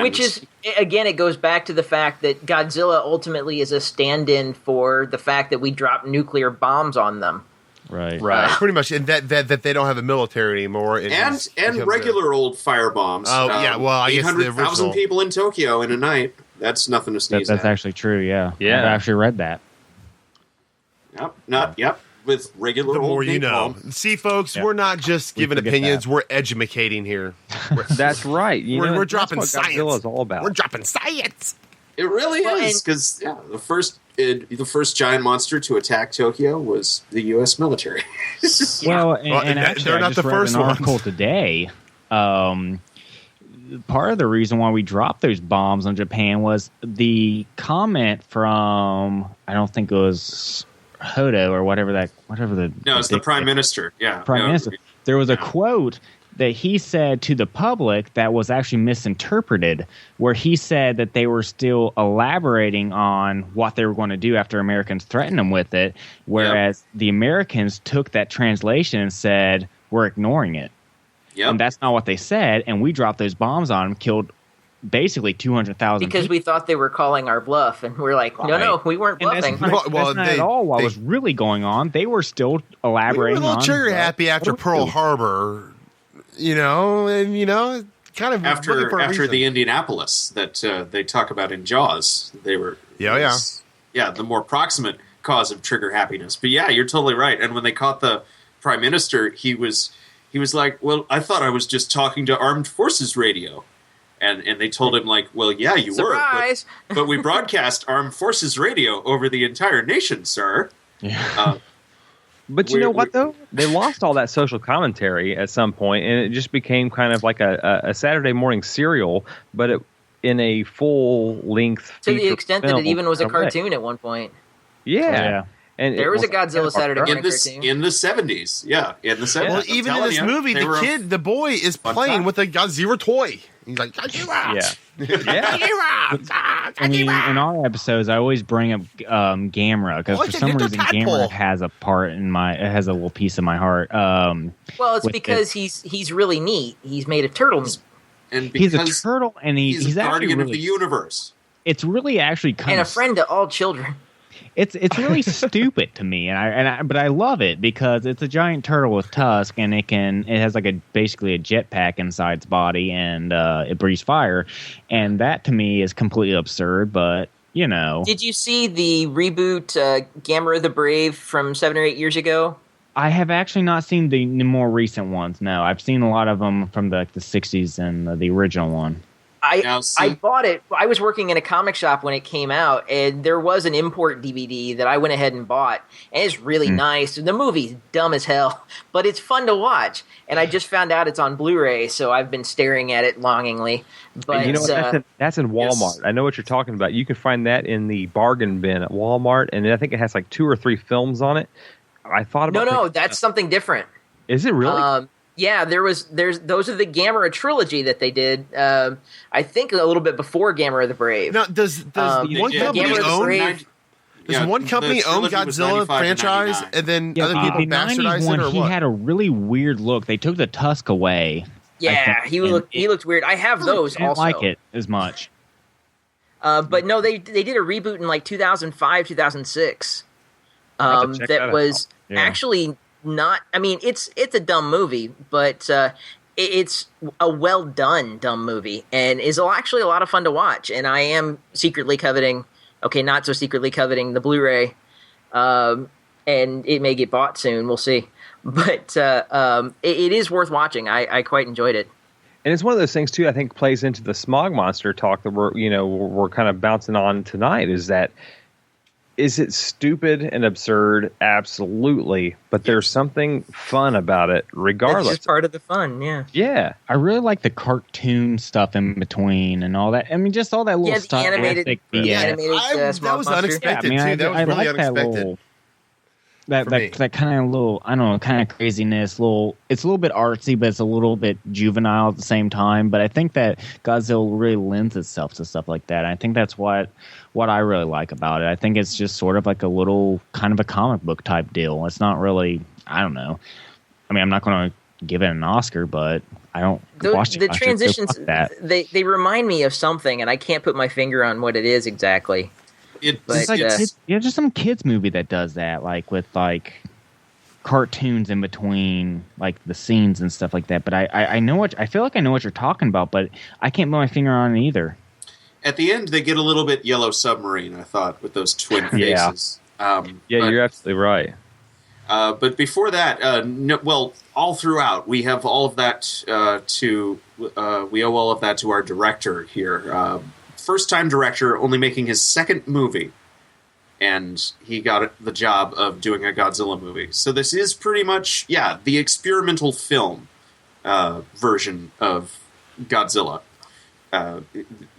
Which is, again, it goes back to the fact that Godzilla ultimately is a stand-in for the fact that we drop nuclear bombs on them. Right. Pretty much, and that they don't have a military anymore, and regular old firebombs. Oh yeah, well, I guess 800,000 people in Tokyo in a night. That's nothing to sneeze at. That's actually true. Yeah. I've actually read that. Yep. With regular the old more you know. See, folks, we're not just giving opinions; we're educating here. That's right. We're dropping science. Godzilla's all about. We're dropping science. It really is, because the first giant monster to attack Tokyo was the U.S. military. Well, and actually, they're not the first one. Article today. Part of the reason why we dropped those bombs on Japan was the comment from, I don't think it was Hodo or whatever the. No, it's the Prime Minister. Yeah, Prime Minister. There was a quote that he said to the public that was actually misinterpreted, where he said that they were still elaborating on what they were going to do after Americans threatened them with it, whereas the Americans took that translation and said, we're ignoring it. Yep. And that's not what they said, and we dropped those bombs on them, killed basically 200,000 because we thought they were calling our bluff, and we're like, no, we weren't bluffing. That's not at all what was really going on. They were still elaborating on. We were a little trigger happy after Pearl Harbor. Kind of after the Indianapolis that they talk about in Jaws. They were the more proximate cause of trigger happiness. But yeah, you're totally right. And when they caught the Prime Minister, he was like, well, I thought I was just talking to Armed Forces Radio. And they told him, like, well, yeah, you Surprise! were. But we broadcast Armed Forces Radio over the entire nation, sir. Yeah. But you know what, though? They lost all that social commentary at some point, and it just became kind of like a Saturday morning serial, but in a full-length to the extent that it even was a cartoon at one point. Yeah. And there was a Godzilla Saturday morning cartoon. In the 70s. Yeah, in the 70s. Well, even in this movie, the boy is playing with a Godzilla toy. He's like, Godzilla! Yeah. I mean, in our episodes, I always bring up Gamera, because for some reason Gamera has a part it has a little piece of my heart. Well, it's because he's really neat. He's made of turtle meat. And he's a turtle, and he's a guardian of the universe. It's really actually kind of a friend to all children. It's really stupid to me, but I love it because it's a giant turtle with tusk, and it has like basically a jetpack inside its body, and it breathes fire, and that to me is completely absurd. But did you see the reboot Gamera the Brave from 7 or 8 years ago? I have actually not seen the more recent ones. No, I've seen a lot of them from the 60s and the original one. I bought it. I was working in a comic shop when it came out, and there was an import DVD that I went ahead and bought, and it's really nice. The movie's dumb as hell, but it's fun to watch. And I just found out it's on Blu-ray, so I've been staring at it longingly. But you know what? That's in Walmart. Yes. I know what you're talking about. You can find that in the bargain bin at Walmart, and I think it has like 2 or 3 films on it. I thought about No, that's something different. Is it really? Yeah, those are the Gamera trilogy that they did. I think a little bit before Gamera the Brave. Now, does one company own Godzilla franchise, and then other people bastardize it, or what? He had a really weird look. They took the tusk away, Yeah, he looked weird. I have those I didn't also. like it as much. But no, they did a reboot in like 2005, 2006. That was actually not. I mean, it's a dumb movie, but it's a well done dumb movie, and is actually a lot of fun to watch. And I am secretly coveting, not so secretly coveting the Blu-ray, and it may get bought soon. We'll see. But it is worth watching. I quite enjoyed it. And it's one of those things too. I think plays into the smog monster talk that we're kind of bouncing on tonight. Is it stupid and absurd? Absolutely, but there's something fun about it, regardless. It's just part of the fun, yeah. Yeah, I really like the cartoon stuff in between and all that. I mean, just all that little stuff. The animated that was unexpected too. That was really unexpected. That kind of little, I don't know, kind of craziness. It's a little bit artsy, but it's a little bit juvenile at the same time. But I think that Godzilla really lends itself to stuff like that. I think that's what I really like about it. I think it's just sort of like a little kind of a comic book type deal. It's not really, I don't know. I mean, I'm not going to give it an Oscar, but I don't watch the transitions. They remind me of something, and I can't put my finger on what it is exactly. Just some kids movie that does that, like with like cartoons in between like the scenes and stuff like that. But I feel like I know what you're talking about, but I can't put my finger on it either. At the end, they get a little bit Yellow Submarine, I thought, with those twin faces. You're absolutely right. But before that, all throughout, we have all of that we owe all of that to our director here. First-time director, only making his second movie, and he got the job of doing a Godzilla movie. So this is pretty much, the experimental film version of Godzilla.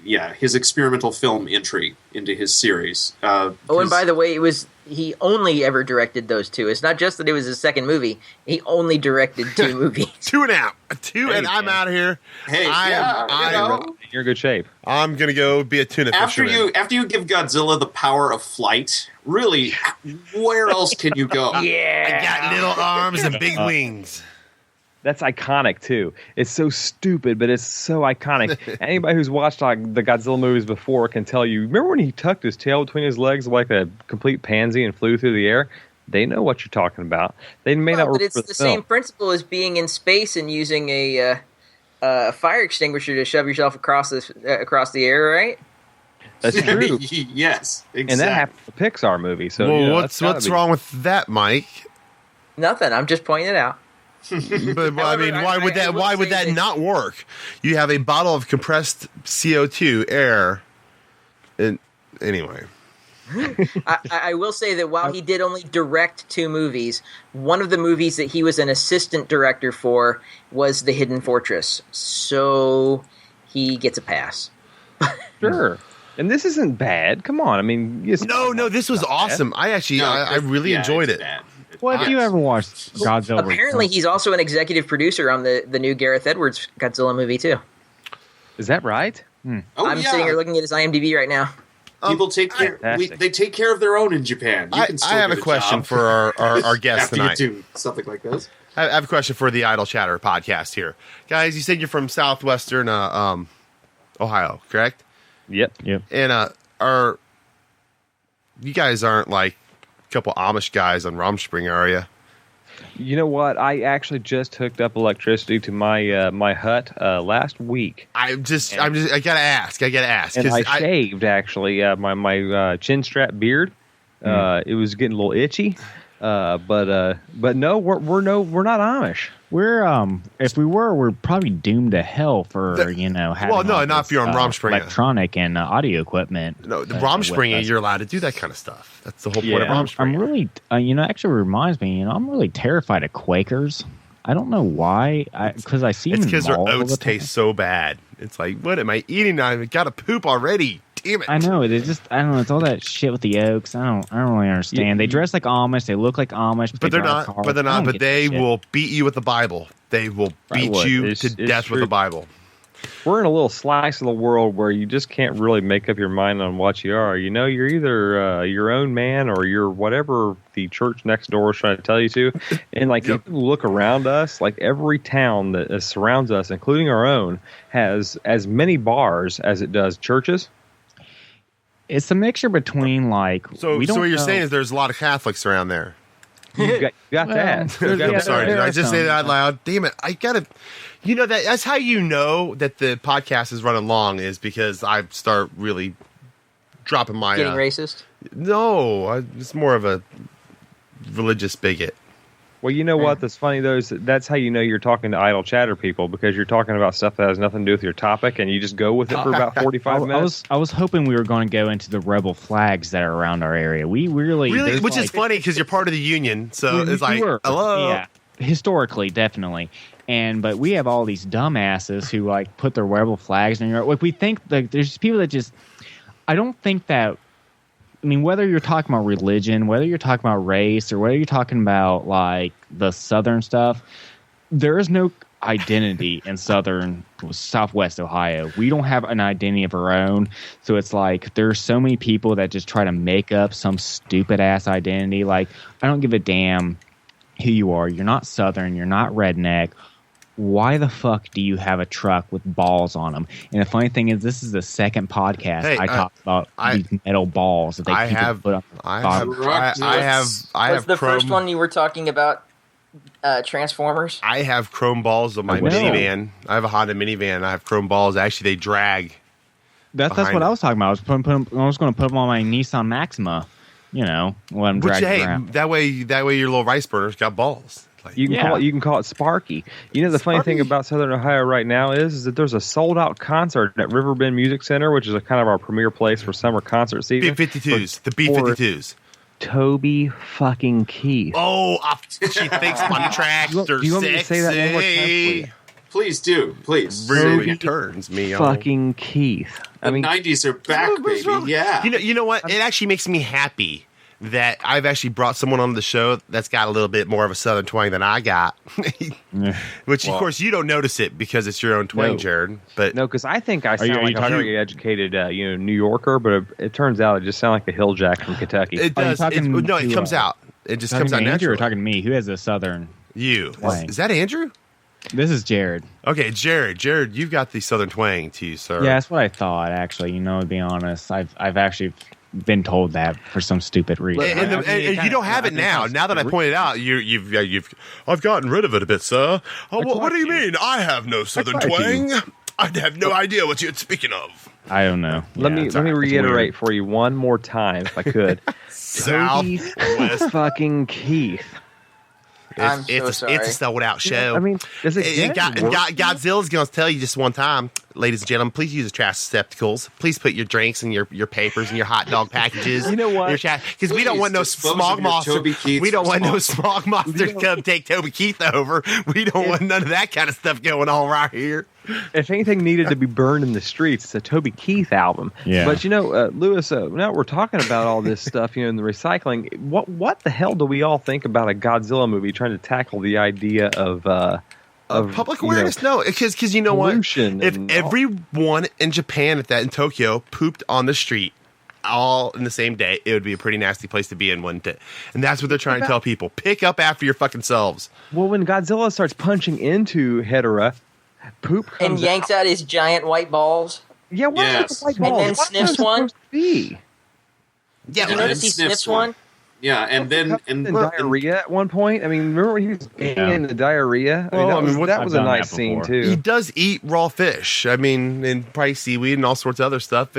His experimental film entry into his series. And by the way, he only ever directed those two. It's not just that it was his second movie. He only directed two movies. Two and out. And I'm out of here. Hey, you're in good shape. I'm going to go be a tuna fisherman. After you give Godzilla the power of flight, really, where else can you go? I got little arms and big wings. That's iconic too. It's so stupid, but it's so iconic. Anybody who's watched like the Godzilla movies before can tell you. Remember when he tucked his tail between his legs like a complete pansy and flew through the air? They know what you're talking about. They may not. But it's the same principle as being in space and using a fire extinguisher to shove yourself across the air, right? That's true. Yes, exactly. And that happened in the Pixar movie. So what's wrong with that, Mike? Nothing. I'm just pointing it out. But I mean, why would that not work? You have a bottle of compressed CO2 air, and anyway. I will say that while he did only direct two movies, one of the movies that he was an assistant director for was The Hidden Fortress, so he gets a pass. Sure. And this isn't bad. Come on. I mean, no, this was awesome. I really enjoyed it. Well, have you ever watched Godzilla? Apparently, he's also an executive producer on the new Gareth Edwards Godzilla movie, too. Is that right? I'm sitting here looking at his IMDb right now. People take care. They take care of their own in Japan. I have a question for our guest tonight. After you do something like this. I have a question for the Idle Chatter podcast here. Guys, you said you're from southwestern Ohio, correct? Yep. And you guys aren't like couple Amish guys on Rumspringa, are you? You know what? I actually just hooked up electricity to my my hut last week. I gotta ask. And I shaved actually my chin strap beard. It was getting a little itchy. But no, we're not Amish. We're if we were, we're probably doomed to hell for having not if you're on Rumspringa. Electronic and audio equipment. No, the Rumspringa, you're allowed to do that kind of stuff. That's the whole point of Rumspringa. I'm really, actually reminds me, I'm really terrified of Quakers. I don't know why. Because I see it's because their oats taste so bad. It's like, what am I eating? I've got to poop already. Damn it. I know. I don't know. It's all that shit with the oaks. I don't really understand. They dress like Amish. They look like Amish. But they're not. But they will beat you with the Bible. They will beat you to death with the Bible. we're in a little slice of the world where you just can't really make up your mind on what you are. You know, you're either your own man or you're whatever the church next door is trying to tell you to. And like, if you look around us, like every town that surrounds us, including our own, has as many bars as it does churches. It's a mixture between like. So what you're saying is there's a lot of Catholics around there. You got that. I'm sorry. Did I just say that out loud? Damn it! I gotta. You know that's how you know that the podcast is running long is because I start really dropping my getting racist. No, it's more of a religious bigot. Well, you know what? That's funny though. That's how you know you're talking to idle chatter people because you're talking about stuff that has nothing to do with your topic, and you just go with it for about 45 minutes. I was hoping we were going to go into the rebel flags that are around our area. We really, which is funny because you're part of the union, so it's like, hello, yeah, historically, definitely. But we have all these dumbasses who like put their rebel flags in your. Like we think like there's people that just. I don't think that. I mean, whether you're talking about religion, whether you're talking about race, or whether you're talking about like the Southern stuff, there is no identity in Southwest Ohio. We don't have an identity of our own. So it's like there's so many people that just try to make up some stupid ass identity. Like, I don't give a damn who you are. You're not Southern. You're not redneck. Why the fuck do you have a truck with balls on them? And the funny thing is, this is the second podcast I talked about these metal balls that they put on the bottom. Was the first one you were talking about Transformers? I have chrome balls on my minivan. I have a Honda minivan. I have chrome balls. Actually, they drag. That's what I was talking about. I was going to put them on my Nissan Maxima. You know, let them drag around. That way your little rice burner's got balls. You can call it Sparky. You know the funny thing about Southern Ohio right now is that there's a sold out concert at Riverbend Music Center, which is a kind of our premier place for summer concert season. B-52s, the B-52s. Toby fucking Keith. Oh, she thinks my tracks are sexy. Do you want me to say that one more time, please? Please do, please. Really turns me on. Fucking Keith. The 90s are back, baby. Yeah. You know what? It actually makes me happy that I've actually brought someone on the show that's got a little bit more of a Southern twang than I got. Which, of course, you don't notice it because it's your own twang, Jared. But no, because I think I sound like a very educated, New Yorker, but it turns out I just sound like a hill jack from Kentucky. It does. It comes out. It just comes out naturally. Andrew or talking to me? Who has a Southern twang? Is that Andrew? This is Jared. Okay, Jared, you've got the Southern twang to you, sir. Yeah, that's what I thought. Actually, to be honest, I've actually been told that for some stupid reason. And you don't have it now. Now that I pointed out, I've gotten rid of it a bit, sir. Oh, what do you mean? I have no Southern twang. I have no idea what you're speaking of. I don't know. Let me reiterate for you one more time, if I could. Southwest fucking Keith. It's a sold out show. I mean, Godzilla's going to tell you just one time, ladies and gentlemen, please use trash receptacles. Please put your drinks and your papers and your hot dog packages. You know what? Because we don't want no smog monster. We don't want no smog monster to come take Toby Keith over. We don't want none of that kind of stuff going on right here. If anything needed to be burned in the streets, it's a Toby Keith album. Yeah. But Lewis, now we're talking about all this stuff, in the recycling. What the hell do we all think about a Godzilla movie trying to tackle the idea of public awareness? No, because you know what? If everyone in Japan in Tokyo pooped on the street all in the same day, it would be a pretty nasty place to be in, wouldn't it? And that's what they're trying to tell people. Pick up after your fucking selves. Well, when Godzilla starts punching into Hedorah, poop comes and yanks out his giant white balls. Yeah, what white balls? And then sniffs one. Yeah, did you notice he sniffs one? Yeah, and then diarrhea at one point. I mean, remember when he was in the diarrhea? That was a nice scene too. He does eat raw fish. I mean, and probably seaweed and all sorts of other stuff.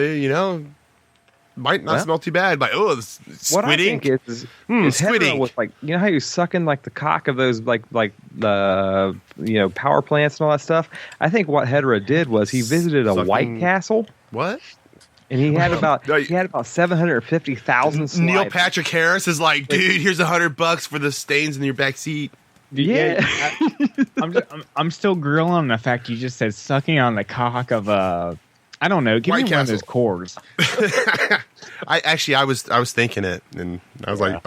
Might not smell too bad. But squid what I ink. think is squid ink. With how you're sucking the cock of those the power plants and all that stuff. I think what Hedorah did was he visited a White Castle. What? And he had about 750,000 Neil Patrick Harris is like, dude, here's $100 for the stains in your back seat. Yeah. I'm still grilling on the fact you just said sucking on the cock of a. I don't know. Give me one of those cores. I was thinking it, and I was like,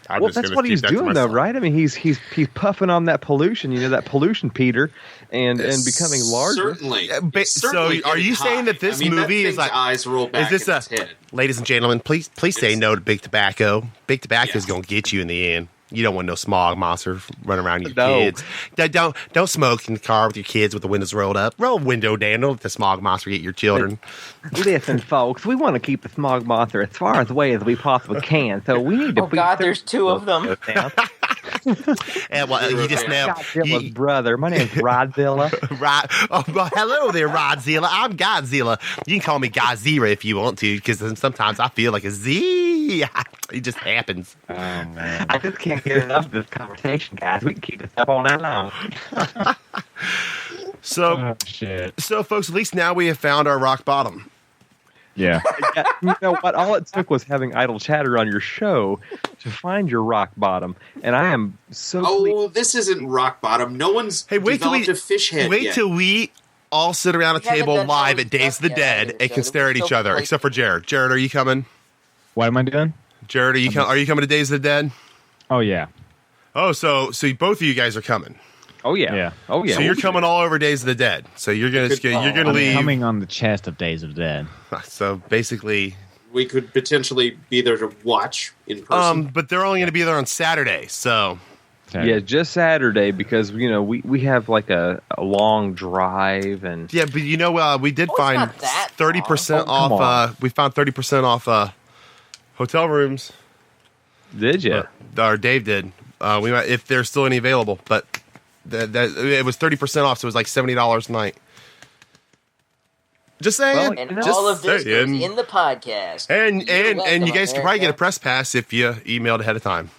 Well, that's what he's doing, though, right? I mean, he's puffing on that pollution, that pollution, Peter, and becoming larger. Certainly. So, are you saying that this movie is like eyes roll back is this in his head. Ladies and gentlemen, please say no to big tobacco. Big tobacco is going to get you in the end. You don't want no smog monster running around your kids. Don't smoke in the car with your kids with the windows rolled up. Roll a window down. Don't let the smog monster get your children. Listen, folks, we want to keep the smog monster as far away as we possibly can. So we need to. Oh God, there's two of them. And you just know Godzilla's brother. My name's Rodzilla. Right. Oh, well, hello there, Rodzilla. I'm Godzilla. You can call me Gojira if you want to, because sometimes I feel like a Z. It just happens. Oh man, I just can't get enough of this conversation, guys. We can keep this up all night long. So, folks, at least now we have found our rock bottom. Yeah. You know what? All it took was having idle chatter on your show to find your rock bottom, and I am so. This isn't rock bottom. No one's developed a fish head Wait yet. till we all sit around a table live at Days of the Dead and can stare at each other, except for Jared. Jared, are you coming? What am I doing? Jared, are you coming to Days of the Dead? Oh yeah. Oh, so both of you guys are coming. Oh yeah. Oh yeah. So you're coming all over Days of the Dead. So you're gonna leave. Coming on the chest of Days of the Dead. So basically, we could potentially be there to watch in person. But they're only going to be there on Saturday. So yeah, just Saturday because we have like a long drive and yeah, but we did find 30% off. We found 30% off hotel rooms. Did you? Or Dave did. We might, if there's still any available, but it was 30% off, so it was like $70 a night. Just saying. And all of this goes in the podcast. And you guys can probably get a press pass if you emailed ahead of time,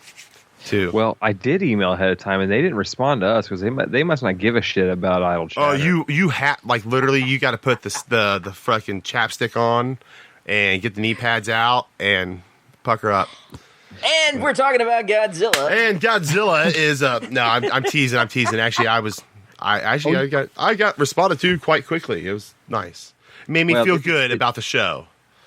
too. Well, I did email ahead of time, and they didn't respond to us because they must not give a shit about idle chatter. Oh, you have literally you got to put the fucking chapstick on and get the knee pads out and pucker up. And we're talking about Godzilla. And Godzilla is no, I'm teasing. Actually, I got responded to quite quickly. It was nice. It made me feel good about the show.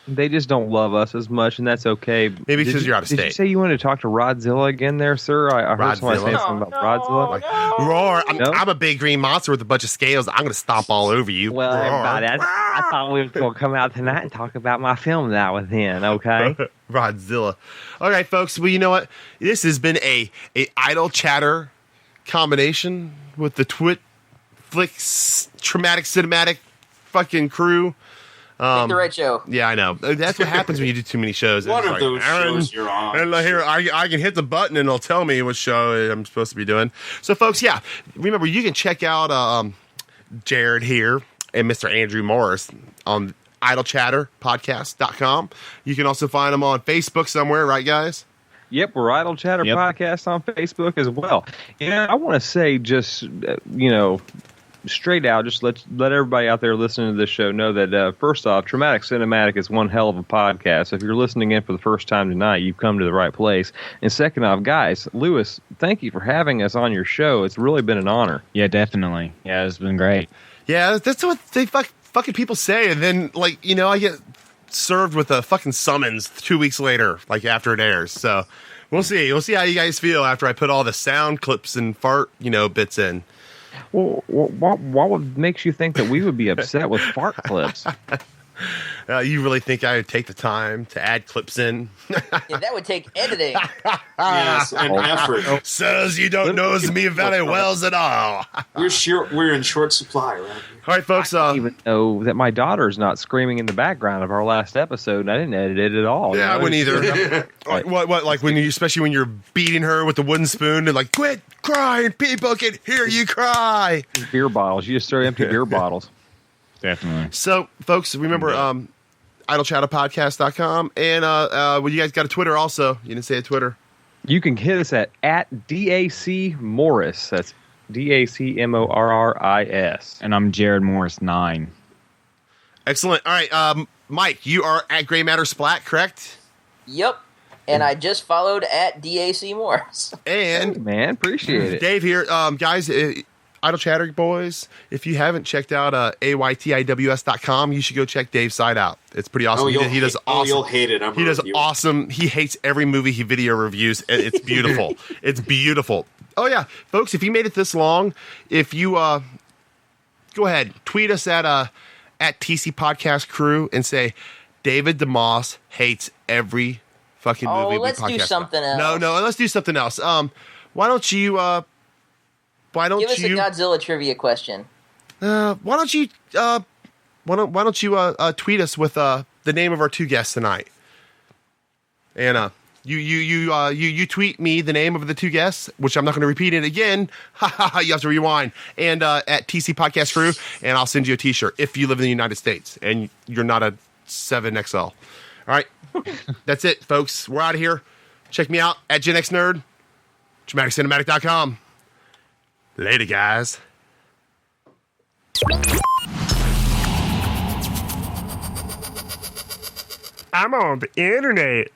They just don't love us as much, and that's okay. Maybe because you're out of state. Did you say you wanted to talk to Rodzilla again there, sir? I heard somebody say something about Rodzilla. Roar. I'm a big green monster with a bunch of scales. I'm going to stomp all over you. Well, everybody, I thought we were going to come out tonight and talk about my film that I was in, okay? Rodzilla. All right, folks. Well, you know what? This has been a idle chatter combination with the Twitflix traumatic cinematic fucking crew. Pick the right show. Yeah, I know. That's what happens when you do too many shows. One of those shows you're on. And here, I can hit the button and it'll tell me what show I'm supposed to be doing. So, folks, yeah, remember, you can check out Jared here and Mr. Andrew Morris on idlechatterpodcast.com. You can also find them on Facebook somewhere, right, guys? Yep, we're Idle Chatter Podcast on Facebook as well. I want to say just, straight out, just let everybody out there listening to this show know that first off, Traumatic Cinematic is one hell of a podcast. So if you're listening in for the first time tonight, you've come to the right place. And second off, guys, Lewis, thank you for having us on your show. It's really been an honor. Yeah, definitely. Yeah, it's been great. Yeah, that's what they fucking people say, and then I get served with a fucking summons 2 weeks later, after it airs. So we'll see. We'll see how you guys feel after I put all the sound clips and fart bits in. Well, what makes you think that we would be upset with fart clips? You really think I would take the time to add clips in? Yeah, that would take editing. Yes, and effort. Says you don't know me very well at all. We're in short supply, right? All right, folks. I didn't even know that my daughter's not screaming in the background of our last episode, and I didn't edit it at all. Yeah, I wouldn't either. What? Especially when you're beating her with the wooden spoon and quit crying, people can hear you cry. Beer bottles. You just throw empty beer bottles. Definitely. So, folks, remember idlechatterpodcast.com. And you guys got a Twitter also. You didn't say a Twitter. You can hit us at DAC Morris. That's DACMORRIS. And I'm Jared Morris 9. Excellent. All right, Mike, you are at Gray Matter Splat, correct? Yep. And I just followed at DAC Morris. And hey, man, appreciate it. Dave here. Guys, Idle Chatter Boys, if you haven't checked out aytiws.com, you should go check Dave's site out. It's pretty awesome. He does awesome. You'll hate it. He does awesome. He hates every movie he video reviews, and it's beautiful. It's beautiful. Oh yeah, folks, if you made it this long, if you go ahead, tweet us at TC Podcast Crew and say David DeMoss hates every fucking movie. Oh, let's do something else. No, let's do something else. Why don't you give us a Godzilla trivia question? Why don't you tweet us with the name of our two guests tonight? And you tweet me the name of the two guests, which I'm not going to repeat it again. You have to rewind. And at TC Podcast Crew, and I'll send you a T-shirt if you live in the United States and you're not a 7XL. All right, that's it, folks. We're out of here. Check me out at Gen X Nerd, DramaticCinematic.com. Later, guys. I'm on the internet.